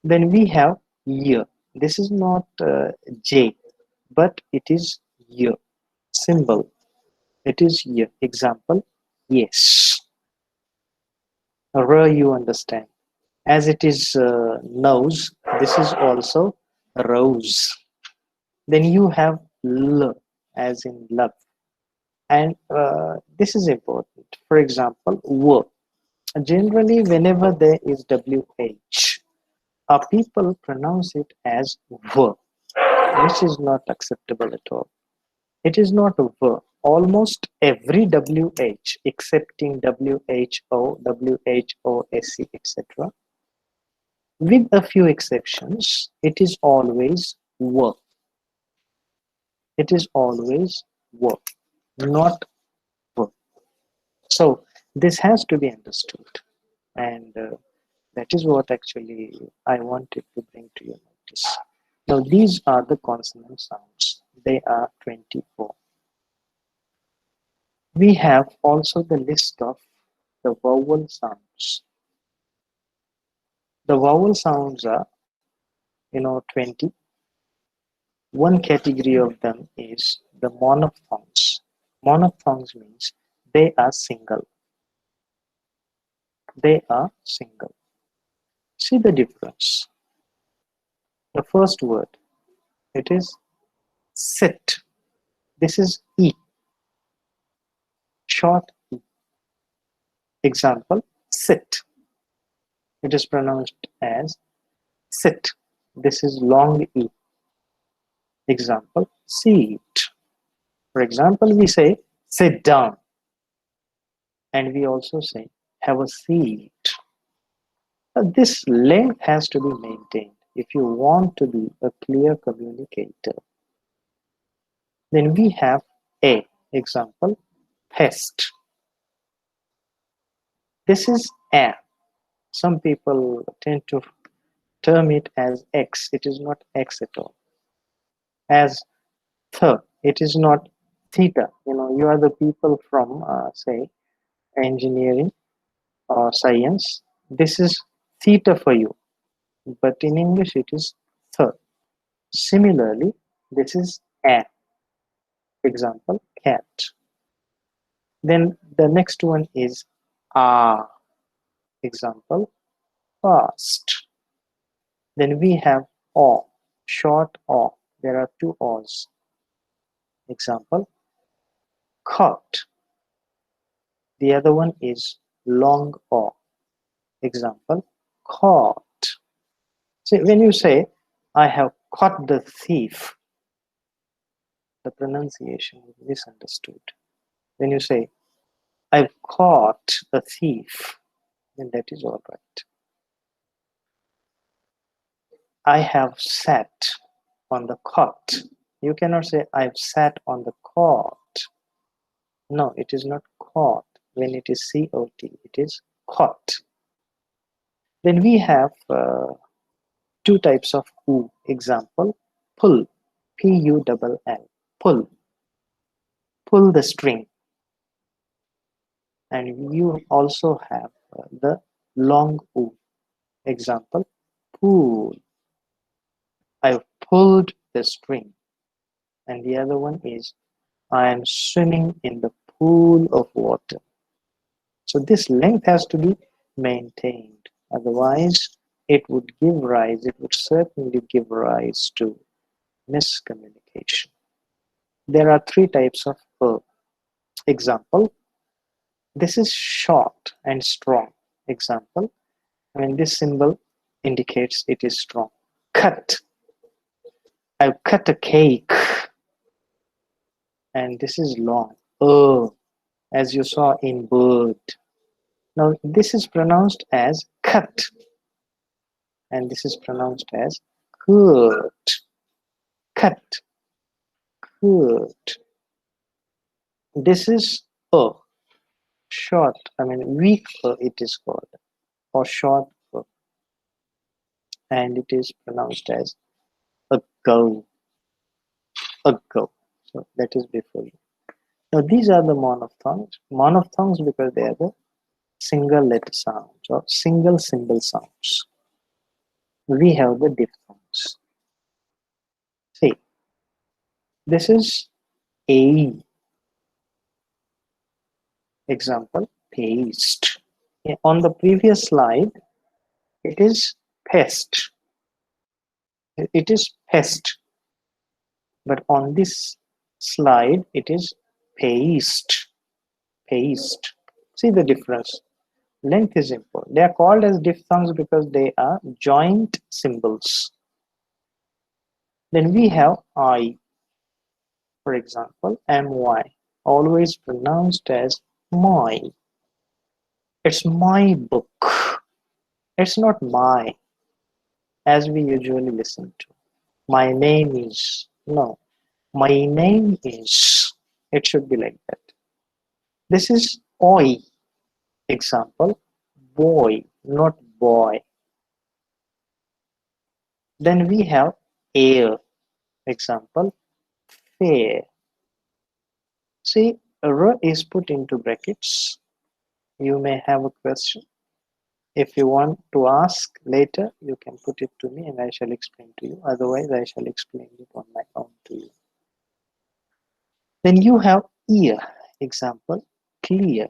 Then we have y. This is not j, but it is y. Symbol. It is y. Example, yes. R, you understand. As it is nose, this is also rose. Then you have l, as in love. And this is important. For example, w. Generally, whenever there is WH, people pronounce it as v, which is not acceptable at all. It is not a v. Almost every WH, excepting WHO, WHOSC, etc., with a few exceptions, it is always v. It is always v, not v. So this has to be understood, and that is what actually I wanted to bring to your notice. Now these are the consonant sounds. They are 24. We have also the list of the vowel sounds. The vowel sounds are 20. One category of them is the monophthongs. Monophthongs means they are single. They are single. See the difference. The first word, it is sit. This is E. Short E. Example, sit. It is pronounced as sit. This is long E. Example, seat. For example, we say sit down. And we also say have a seat. This length has to be maintained if you want to be a clear communicator. Then we have a. Example, pest. This is a. Some people tend to term it as x. It is not x at all. As th, it is not theta. You are the people from, say, engineering or science. This is theta for you, but in English it is th. Similarly, this is a. Example, cat. Then the next one is a. Example, fast. Then we have o, short o. There are two o's. Example, caught. The other one is long o. Example, caught. See, when you say, I have caught the thief, the pronunciation is misunderstood. When you say, I've caught a thief, then that is all right. I have sat on the cot. You cannot say, I've sat on the cot. No, it is not caught. When it is C-O-T, it is caught. Then we have two types of U. Example, pull. P-U-L-L. Pull. Pull the string. And you also have the long U. Example, pull. I've pulled the string. and the other one is I am swimming in the pool of water. So this length has to be maintained. Otherwise, it would certainly give rise to miscommunication. There are three types of example. This is short and strong. Example, this symbol indicates it is strong. Cut. I've cut a cake. And this is long. As you saw in bird. Now this is pronounced as cut. And this is pronounced as cut. Cut. Cut. This is short. Weak it is called. Or short. And it is pronounced as a go. A go. So that is before you. Now these are the monophthongs. Monophthongs because they are the single letter sounds or single symbol sounds. We have the diphthongs. See, this is A. Example, paste. On the previous slide, it is pest. It is pest. But on this slide, it is paste. Paste. See the difference. Length is important. They are called as diphthongs because they are joint symbols. Then we have I. For example, my. Always pronounced as my. It's my book. It's not my, as we usually listen to. My name is. No. My name is. It should be like that. This is oi. Example, boy, not boy. Then we have air. Example, fair. See, R is put into brackets. You may have a question. If you want to ask later, you can put it to me and I shall explain to you. Otherwise, I shall explain it on my own to you. Then you have ear. Example, clear.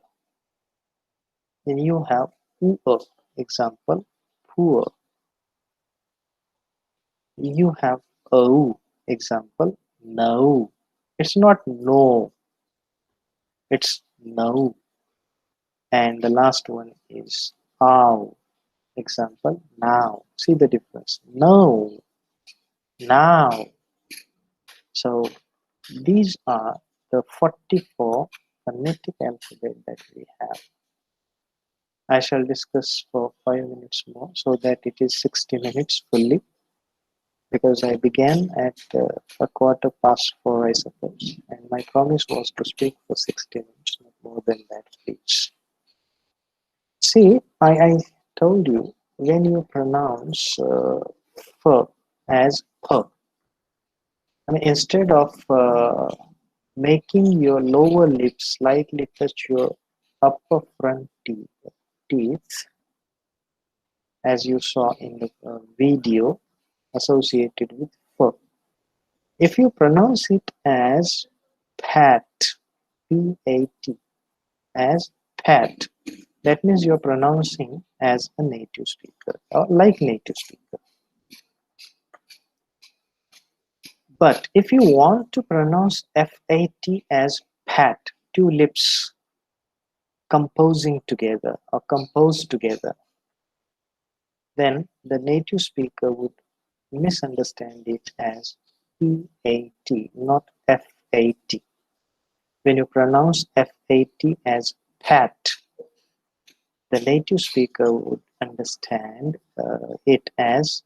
Then you have poor. Example, poor. You have oh. Example, no. It's not no. It's no. And the last one is ow. Example, now. See the difference. No. Now. So these are the 44 phonetic alphabet that we have. I shall discuss for 5 minutes more so that it is 60 minutes fully, because I began at a 4:15, I suppose, and my promise was to speak for 60 minutes, not more than that, please. See, I told you, when you pronounce f as p, instead of making your lower lip slightly touch your upper front teeth, as you saw in the video associated with f. If you pronounce it as pat, P-A-T, as pat, that means you're pronouncing as a native speaker or like native speaker. But if you want to pronounce F-A-T as pat, two lips composing together or composed together, then the native speaker would misunderstand it as P-A-T, not F-A-T. When you pronounce F-A-T as pat, the native speaker would understand it as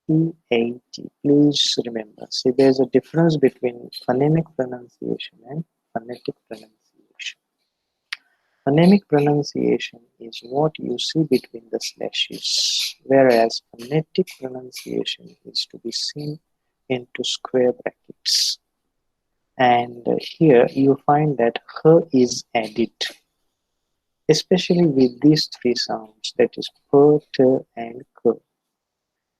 P-A-T. Please remember, see, there's a difference between phonemic pronunciation and phonetic pronunciation. Phonemic pronunciation is what you see between the slashes, whereas phonetic pronunciation is to be seen into square brackets. And here you find that h is added, especially with these three sounds, that is p, t, and k.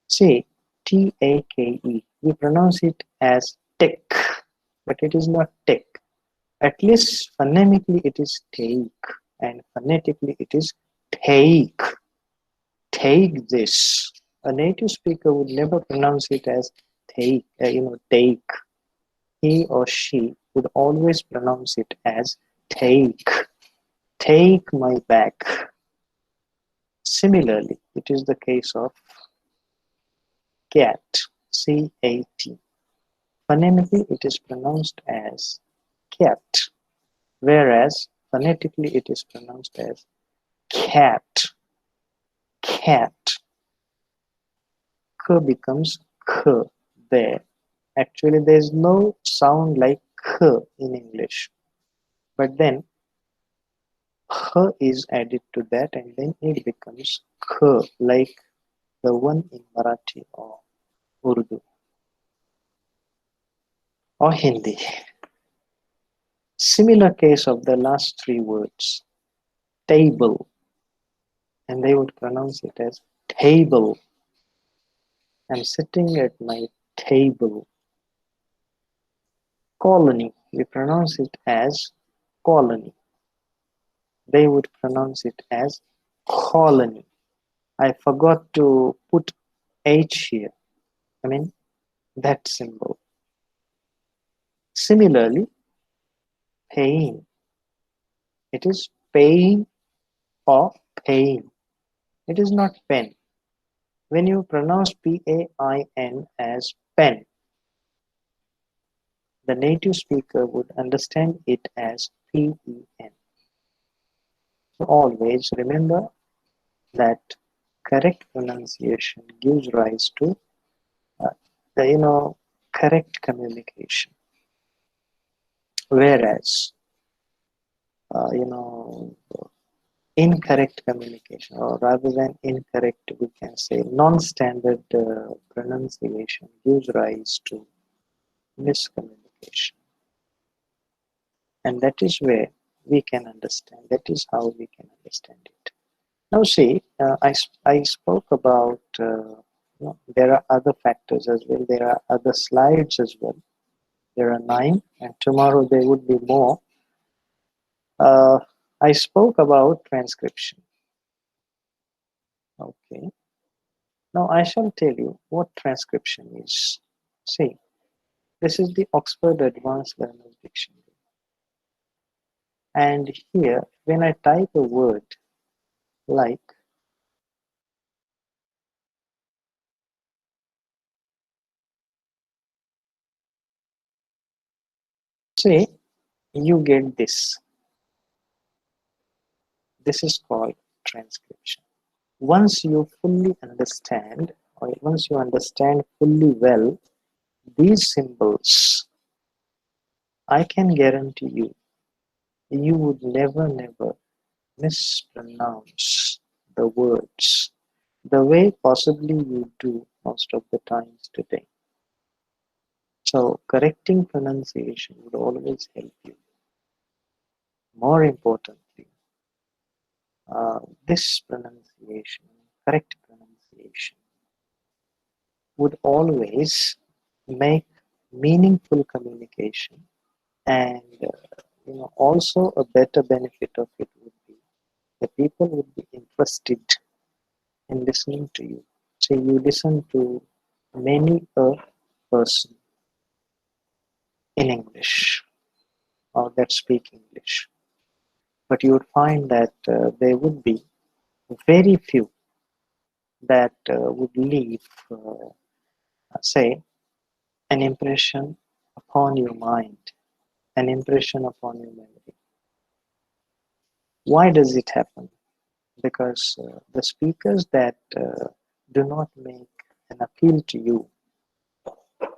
Say T-A-K-E, we pronounce it as tech. but it is not take. At least phonemically it is take, and phonetically it is take. Take this. A native speaker would never pronounce it as take, take. He or she would always pronounce it as take. Take my bag. Similarly, it is the case of cat, C-A-T. Phonemically, it is pronounced as cat, whereas phonetically, it is pronounced as cat. Cat. K becomes k there. Actually, there is no sound like k in English, but then h is added to that, and then it becomes k, like the one in Marathi or Urdu or Hindi. Similar case of the last three words, table, and they would pronounce it as table. I'm sitting at my table. Colony, we pronounce it as colony. They would pronounce it as colony. I forgot to put H here. I mean, that symbol. Similarly, pain. It is pain or pain. It is not pen. When you pronounce P-A-I-N as pen, the native speaker would understand it as P-E-N. So always remember that correct pronunciation gives rise to correct communication. Whereas, incorrect communication, or rather than incorrect, we can say non-standard pronunciation gives rise to miscommunication. And that is where we can understand, that is how we can understand it. Now see, I spoke about, there are other factors as well, there are other slides as well. There are 9, and tomorrow there would be more. I spoke about transcription. Okay. Now I shall tell you what transcription is. See, this is the Oxford Advanced Learners Dictionary. And here, when I type a word like say, you get this. This is called transcription. Once you fully understand, or once you understand fully well these symbols, I can guarantee you, you would never mispronounce the words the way possibly you do most of the times today. So correcting pronunciation would always help you. More importantly, this pronunciation, correct pronunciation, would always make meaningful communication, and also a better benefit of it would be the people would be interested in listening to you. Say you listen to many a person in English or that speak English, but you would find that there would be very few that would leave, say, an impression upon your mind, an impression upon your memory. Why does it happen? Because the speakers that do not make an appeal to you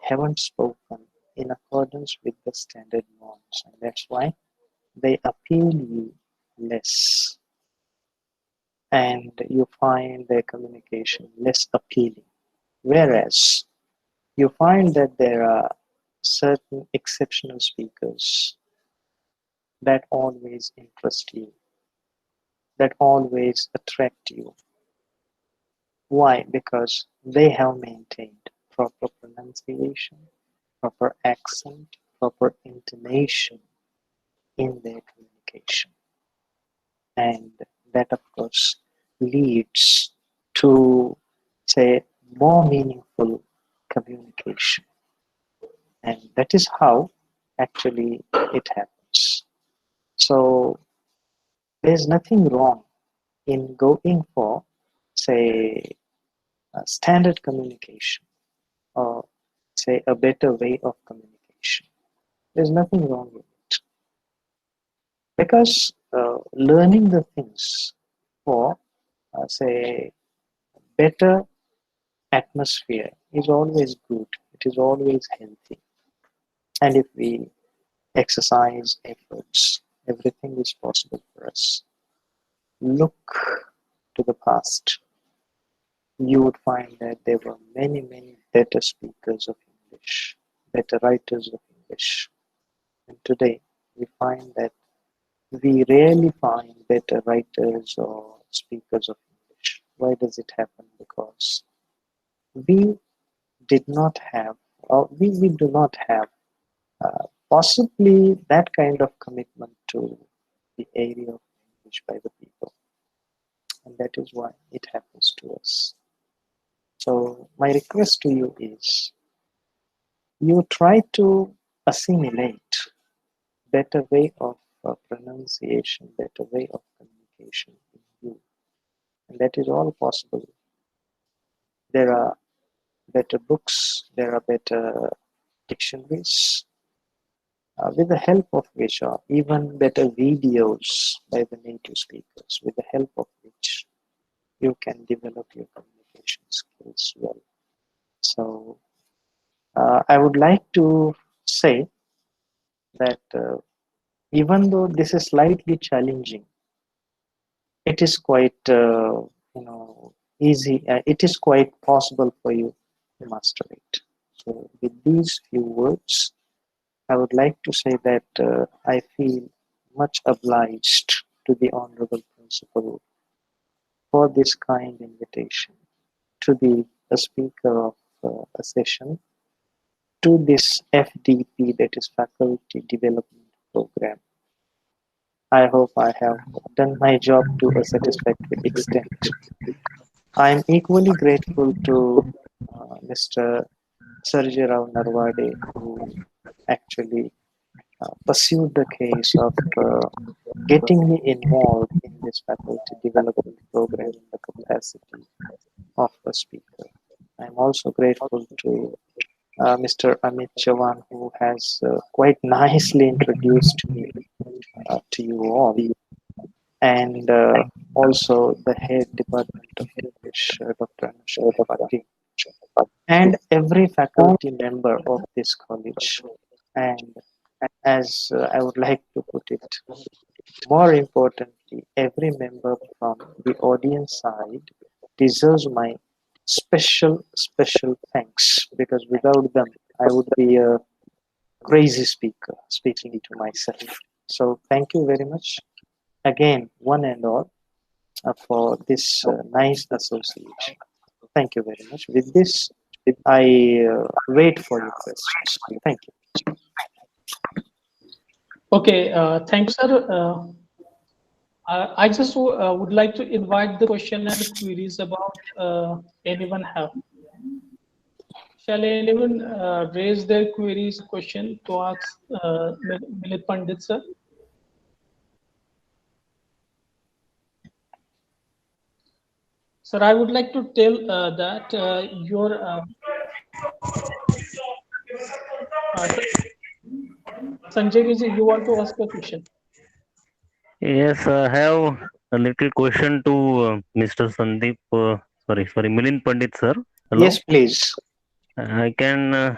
haven't spoken in accordance with the standard norms, and that's why they appeal you less, and you find their communication less appealing. Whereas you find that there are certain exceptional speakers that always interest you, that always attract you. Why? Because they have maintained proper pronunciation, proper accent, proper intonation in their communication. And that, of course, leads to, say, more meaningful communication. And that is how actually it happens. So there's nothing wrong in going for, say, a standard communication or, say, a better way of communication. There's nothing wrong with it. Because learning the things for, say, better atmosphere is always good. It is always healthy. And if we exercise efforts, everything is possible for us. Look to the past. You would find that there were many, many better speakers of English, better writers of English. And today we find that we rarely find better writers or speakers of English. Why does it happen? Because we did not have, or we do not have possibly that kind of commitment to the area of English by the people. And that is why it happens to us. So my request to you is, you try to assimilate better way of pronunciation, better way of communication in you. And that is all possible. There are better books, there are better dictionaries, with the help of which, or even better videos by the native speakers, with the help of which you can develop your communication skills well. So I would like to say that even though this is slightly challenging, it is quite easy. It is quite possible for you to master it. So with these few words, I would like to say that I feel much obliged to the Honorable Principal for this kind invitation to be a speaker of a session to this FDP, that is Faculty Development Program. I hope I have done my job to a satisfactory extent. I am equally grateful to Mr. Sarji Rao Narwade, who actually pursued the case of getting me involved in this faculty development program in the capacity of a speaker. I'm also grateful to Mr. Amit Chavan, who has quite nicely introduced me to you all, and also the head department of English, Dr. Anushka Tripathi, and every faculty member of this college. And as I would like to put it, more importantly, every member from the audience side deserves my special thanks, because without them, I would be a crazy speaker speaking to myself. So thank you very much again, one and all, for this nice association. Thank you very much. With this, I wait for your questions. Thank you. Okay, thanks, sir. I just would like to invite the question and queries about anyone have. Shall anyone raise their queries, question to ask Milind Pandit, sir? Sir, I would like to tell that your Sanjay Vijay, you want to ask a question? Yes, I have a little question to Mr. Sandeep. Sorry, Milind Pandit, sir. Hello. Yes, please. I can.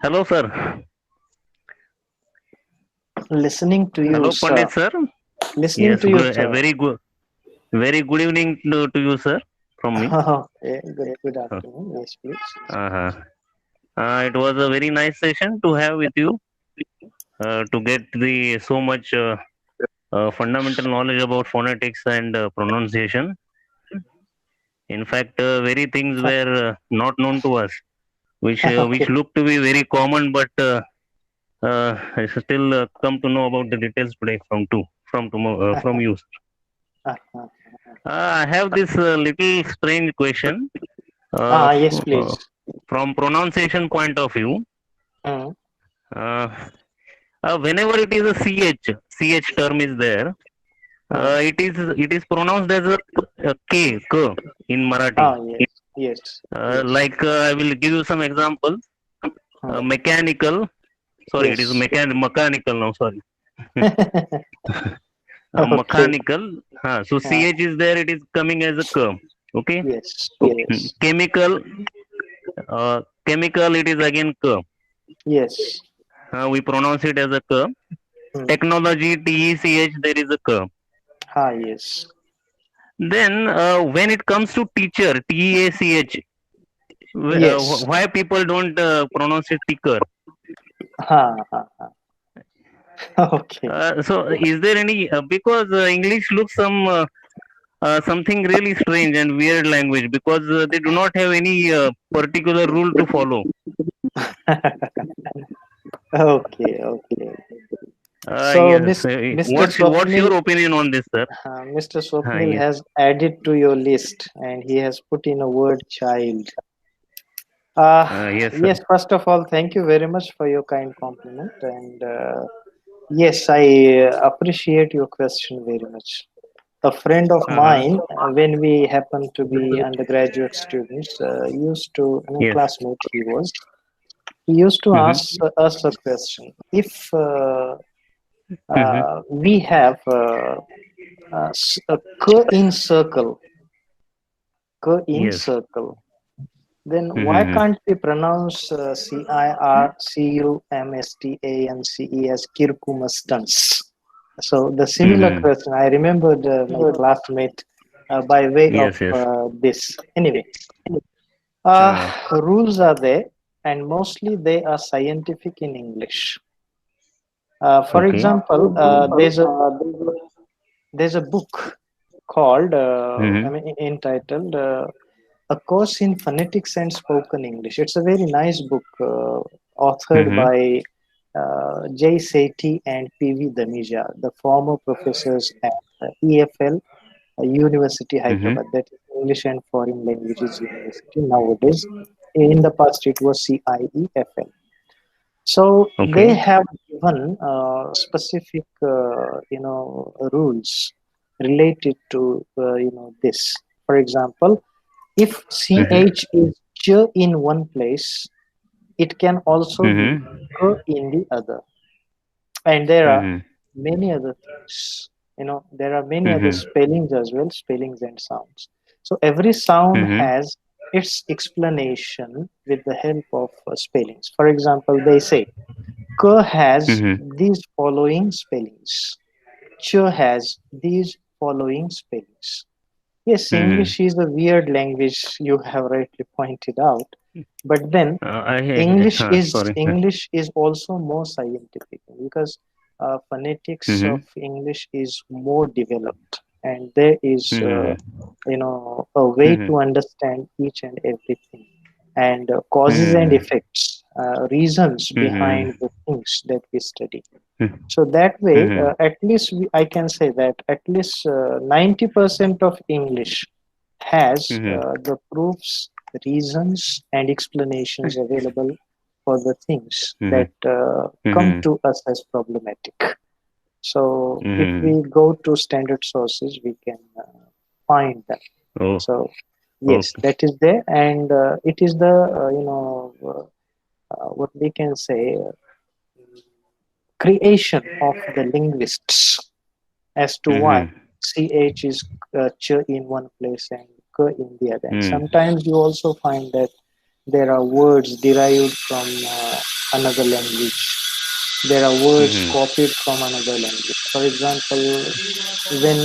Hello, sir. Listening to you, Hello, sir. Pandit, sir. Listening Yes, to you, sir. very good evening to you, sir, from me. Yeah, good afternoon. Yes, please. It was a very nice session to have with you, to get the so much fundamental knowledge about phonetics and pronunciation. In fact, very things were not known to us, which Okay. look to be very common, but I still come to know about the details today from you. Uh-huh. I have this little strange question. Yes, please. From pronunciation point of view, Mm. uh, whenever it is a ch term is there, it is pronounced as a k in Marathi. Yes, yes, yes. Like I will give you some example. Mechanical. Sorry, it is Yes. mechanical now. Sorry. Okay. Mechanical. So ch is there. It is coming as a k. Okay. Yes, yes, Chemical. Chemical. It is again k. yes. We pronounce it as a k. Mm. Technology. Tech. There is a k. Yes. Then when it comes to teacher. Tach. Yes. Why people don't pronounce it ticker? Ha. Okay. So is there any because English looks something really strange and weird language because they do not have any particular rule to follow. Okay, okay. So, Yes. Mr. What's Swapnil, your opinion on this, sir? Mr. Swapnil Yes. has added to your list and he has put in a word child. Yes, sir. Yes, first of all, thank you very much for your kind compliment. And yes, I appreciate your question very much. A friend of Uh-huh. mine, when we happened to be undergraduate students, used to, Yes. classmate he was, he used to Mm-hmm. ask us a question. If Mm-hmm. we have a cur in circle, Yes. then why Mm-hmm. can't we pronounce CIRCUMSTANCE as Kirkumastans? So the similar Mm-hmm. question, I remembered my classmate by way of Yes. Yes. this. Anyway, Uh, rules are there, and mostly they are scientific in English. For okay. example, there's a book called Mm-hmm. entitled A Course in Phonetics and Spoken English. It's a very nice book authored Mm-hmm. by J. Sethi and P.V. Damija, the former professors at EFL University Mm-hmm. Hyderabad, that is English and Foreign Languages University nowadays. In the past, it was CIEFL. So they Okay. have given specific, rules related to, this. For example, if Mm-hmm. ch is ch in one place, it can also be Mm-hmm. k in the other. And there are Mm-hmm. many other things. There are many other Mm-hmm. spellings as well, spellings and sounds. So every sound Mm-hmm. has its explanation with the help of spellings. For example, they say K has Mm-hmm. these following spellings. Ch has these following spellings. Yes, Mm-hmm. English is a weird language, you have rightly pointed out. But then Sorry. English is also more scientific because phonetics of Mm-hmm. English is more developed, and there is Mm-hmm. a way Mm-hmm. to understand each and everything, and causes and Mm-hmm. effects, reasons Mm-hmm. behind the things that we study. So that way, Mm-hmm. at least I can say that at least 90% of English has Mm-hmm. the proofs, reasons, and explanations available for the things Mm-hmm. that come Mm-hmm. to us as problematic. So if Mm-hmm. we go to standard sources, we can find them. Oh, So yes, okay. that is there, and it is the what we can say creation of the linguists as to why Mm-hmm. ch is ch in one place and k in the other. And Mm-hmm. sometimes you also find that there are words derived from another language. There are words Mm-hmm. copied from another language. For example, when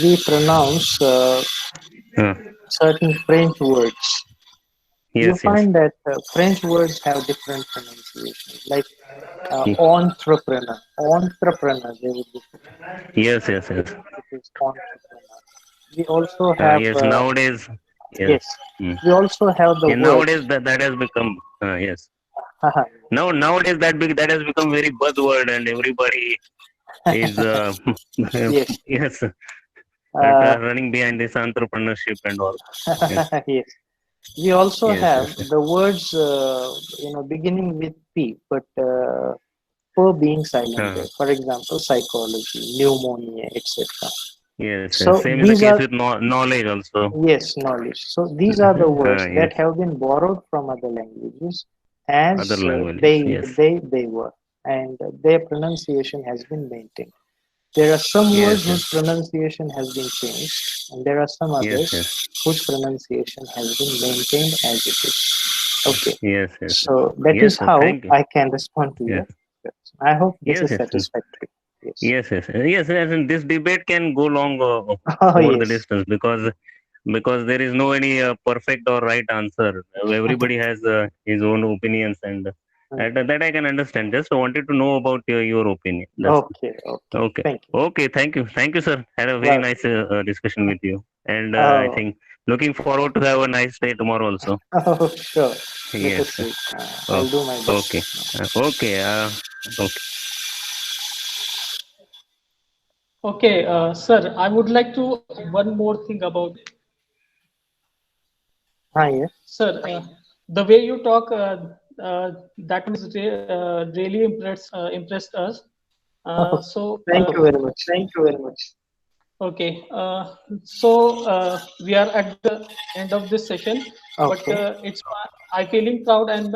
we pronounce Uh, certain French words, you yes, yes. find that French words have different pronunciations, like entrepreneur. Entrepreneur, they would be Yes, yes, yes. it is entrepreneur. We also have Yes, nowadays, yes. yes, Mm. we also have the Yeah, word nowadays that has become, yes. Nowadays that has become very buzzword, and everybody is Yes. yes, running behind this entrepreneurship and all. Yes, Yes. We also yes, have yes, yes. the words, beginning with P, but P being silent Uh, there. For example, psychology, pneumonia, etc. yes, yes. So Same is the these case are, with knowledge also. yes, knowledge. So these are the words Yes, that have been borrowed from other languages other as languages. Yes, they were, and their pronunciation has been maintained. There are some words yes, whose yes, pronunciation has been changed, and there are some yes, others yes, whose pronunciation has been maintained as it is. Okay, yes, yes, so that yes, is sir. how Thank you. I can respond to Yes, you. I hope this yes, is yes. satisfactory. Yes. Yes, yes, yes, yes, and this debate can go long Oh, over the yes. distance, because there is no any perfect or right answer. Everybody has his own opinions, and that I can understand. Just wanted to know about your opinion. That's Okay, okay. okay. Thank you. Okay, thank you, sir. Had a very Well, nice discussion with you, and I oh, think looking forward to have a nice day tomorrow also. oh, sure. Let Yes. us see. Oh, I'll do my okay. best. Okay. Okay. Okay, sir, I would like to add one more thing about Yes. sir. The way you talk, that is really impressed us. So Thank you very much. thank you very much. Okay, we are at the end of this session, but Okay. I feeling proud, and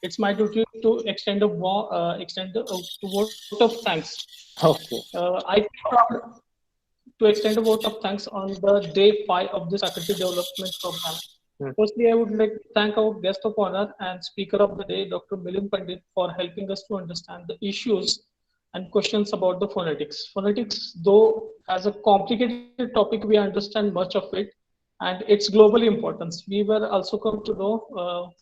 it's my duty to extend a vote of thanks. Okay. I feel proud to extend a vote of thanks on the day 5 of this faculty development program. Firstly, I would like to thank our guest of honor and speaker of the day, Dr. Milind Pandit, for helping us to understand the issues and questions about the phonetics. Phonetics, though, as a complicated topic, we understand much of it, and its global importance. We were also come to know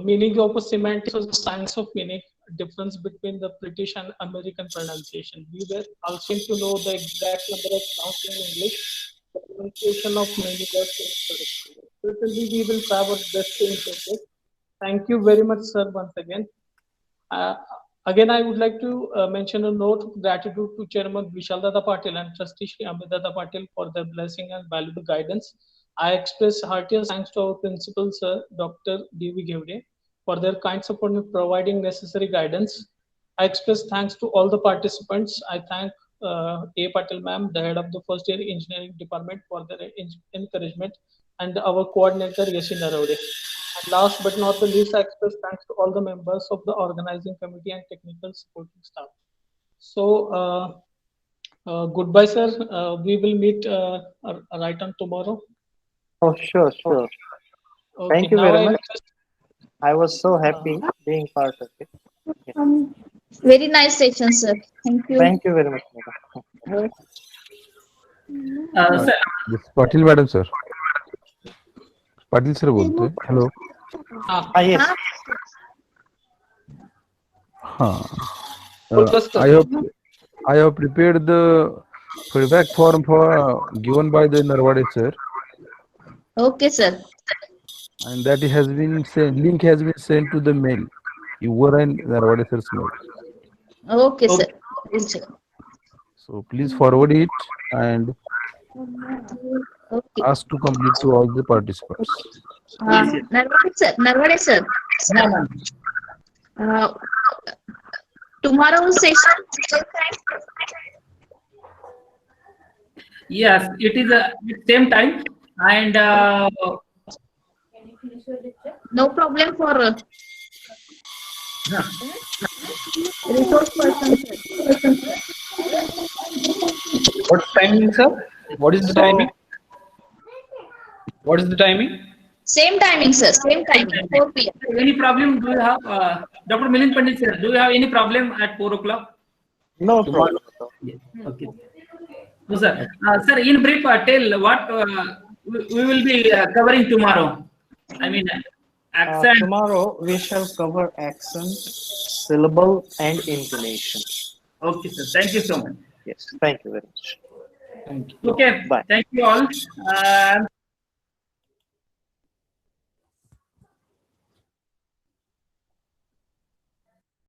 meaning of a semantics was the science of meaning, difference between the British and American pronunciation. We were also to know the exact number of sounds in English, the pronunciation of many words in English. Certainly, we will try our best to improve this. Thank you very much, sir, once again. Uh, Again, I would like to mention a note of gratitude to Chairman Vishal Dada Patil and Trustee Shri Amit Dada Patil for their blessing and valuable guidance. I express heartiest thanks to our principal, sir, Dr. D.V. Gevde, for their kind support in providing necessary guidance. I express thanks to all the participants. I thank A. Patil ma'am, the head of the first year engineering department, for their encouragement, and our coordinator, Yasin Naravde. And last but not the least, I express thanks to all the members of the organizing committee and technical supporting staff. So, goodbye, sir. We will meet right on tomorrow. Oh, sure, sure. Okay, Thank you now very I much. request. I was so happy being part of it. Yes. Very nice session, sir. Thank you. Thank you very much, madam. Sir, This Patil madam sir. Patil sir बोलते हैं hello Yes. I have prepared the feedback form for given by the Narwade sir, Okay, sir. and that has been sent, link has been sent to the mail, your and Narwade sir's mail. Okay, sir. Okay. So please forward it and ask to complete to all the participants. Narwade sir. Tomorrow's session. yes, it is same time, and No problem for resource person. What timing, sir? What is the timing? What is the timing? Same timing, sir. Same timing. 4 p.m. any problem? Do you have Dr. Milind Pandit sir? Do you have any problem at 4 o'clock? No problem. Yes. Okay. No, sir. Sir, in brief, tell what we will be covering tomorrow. I mean, accent. Tomorrow we shall cover accent, syllable, and intonation. Okay, sir. Thank you so much. Yes. Thank you very much. Thank you. Okay. Bye. Thank you all.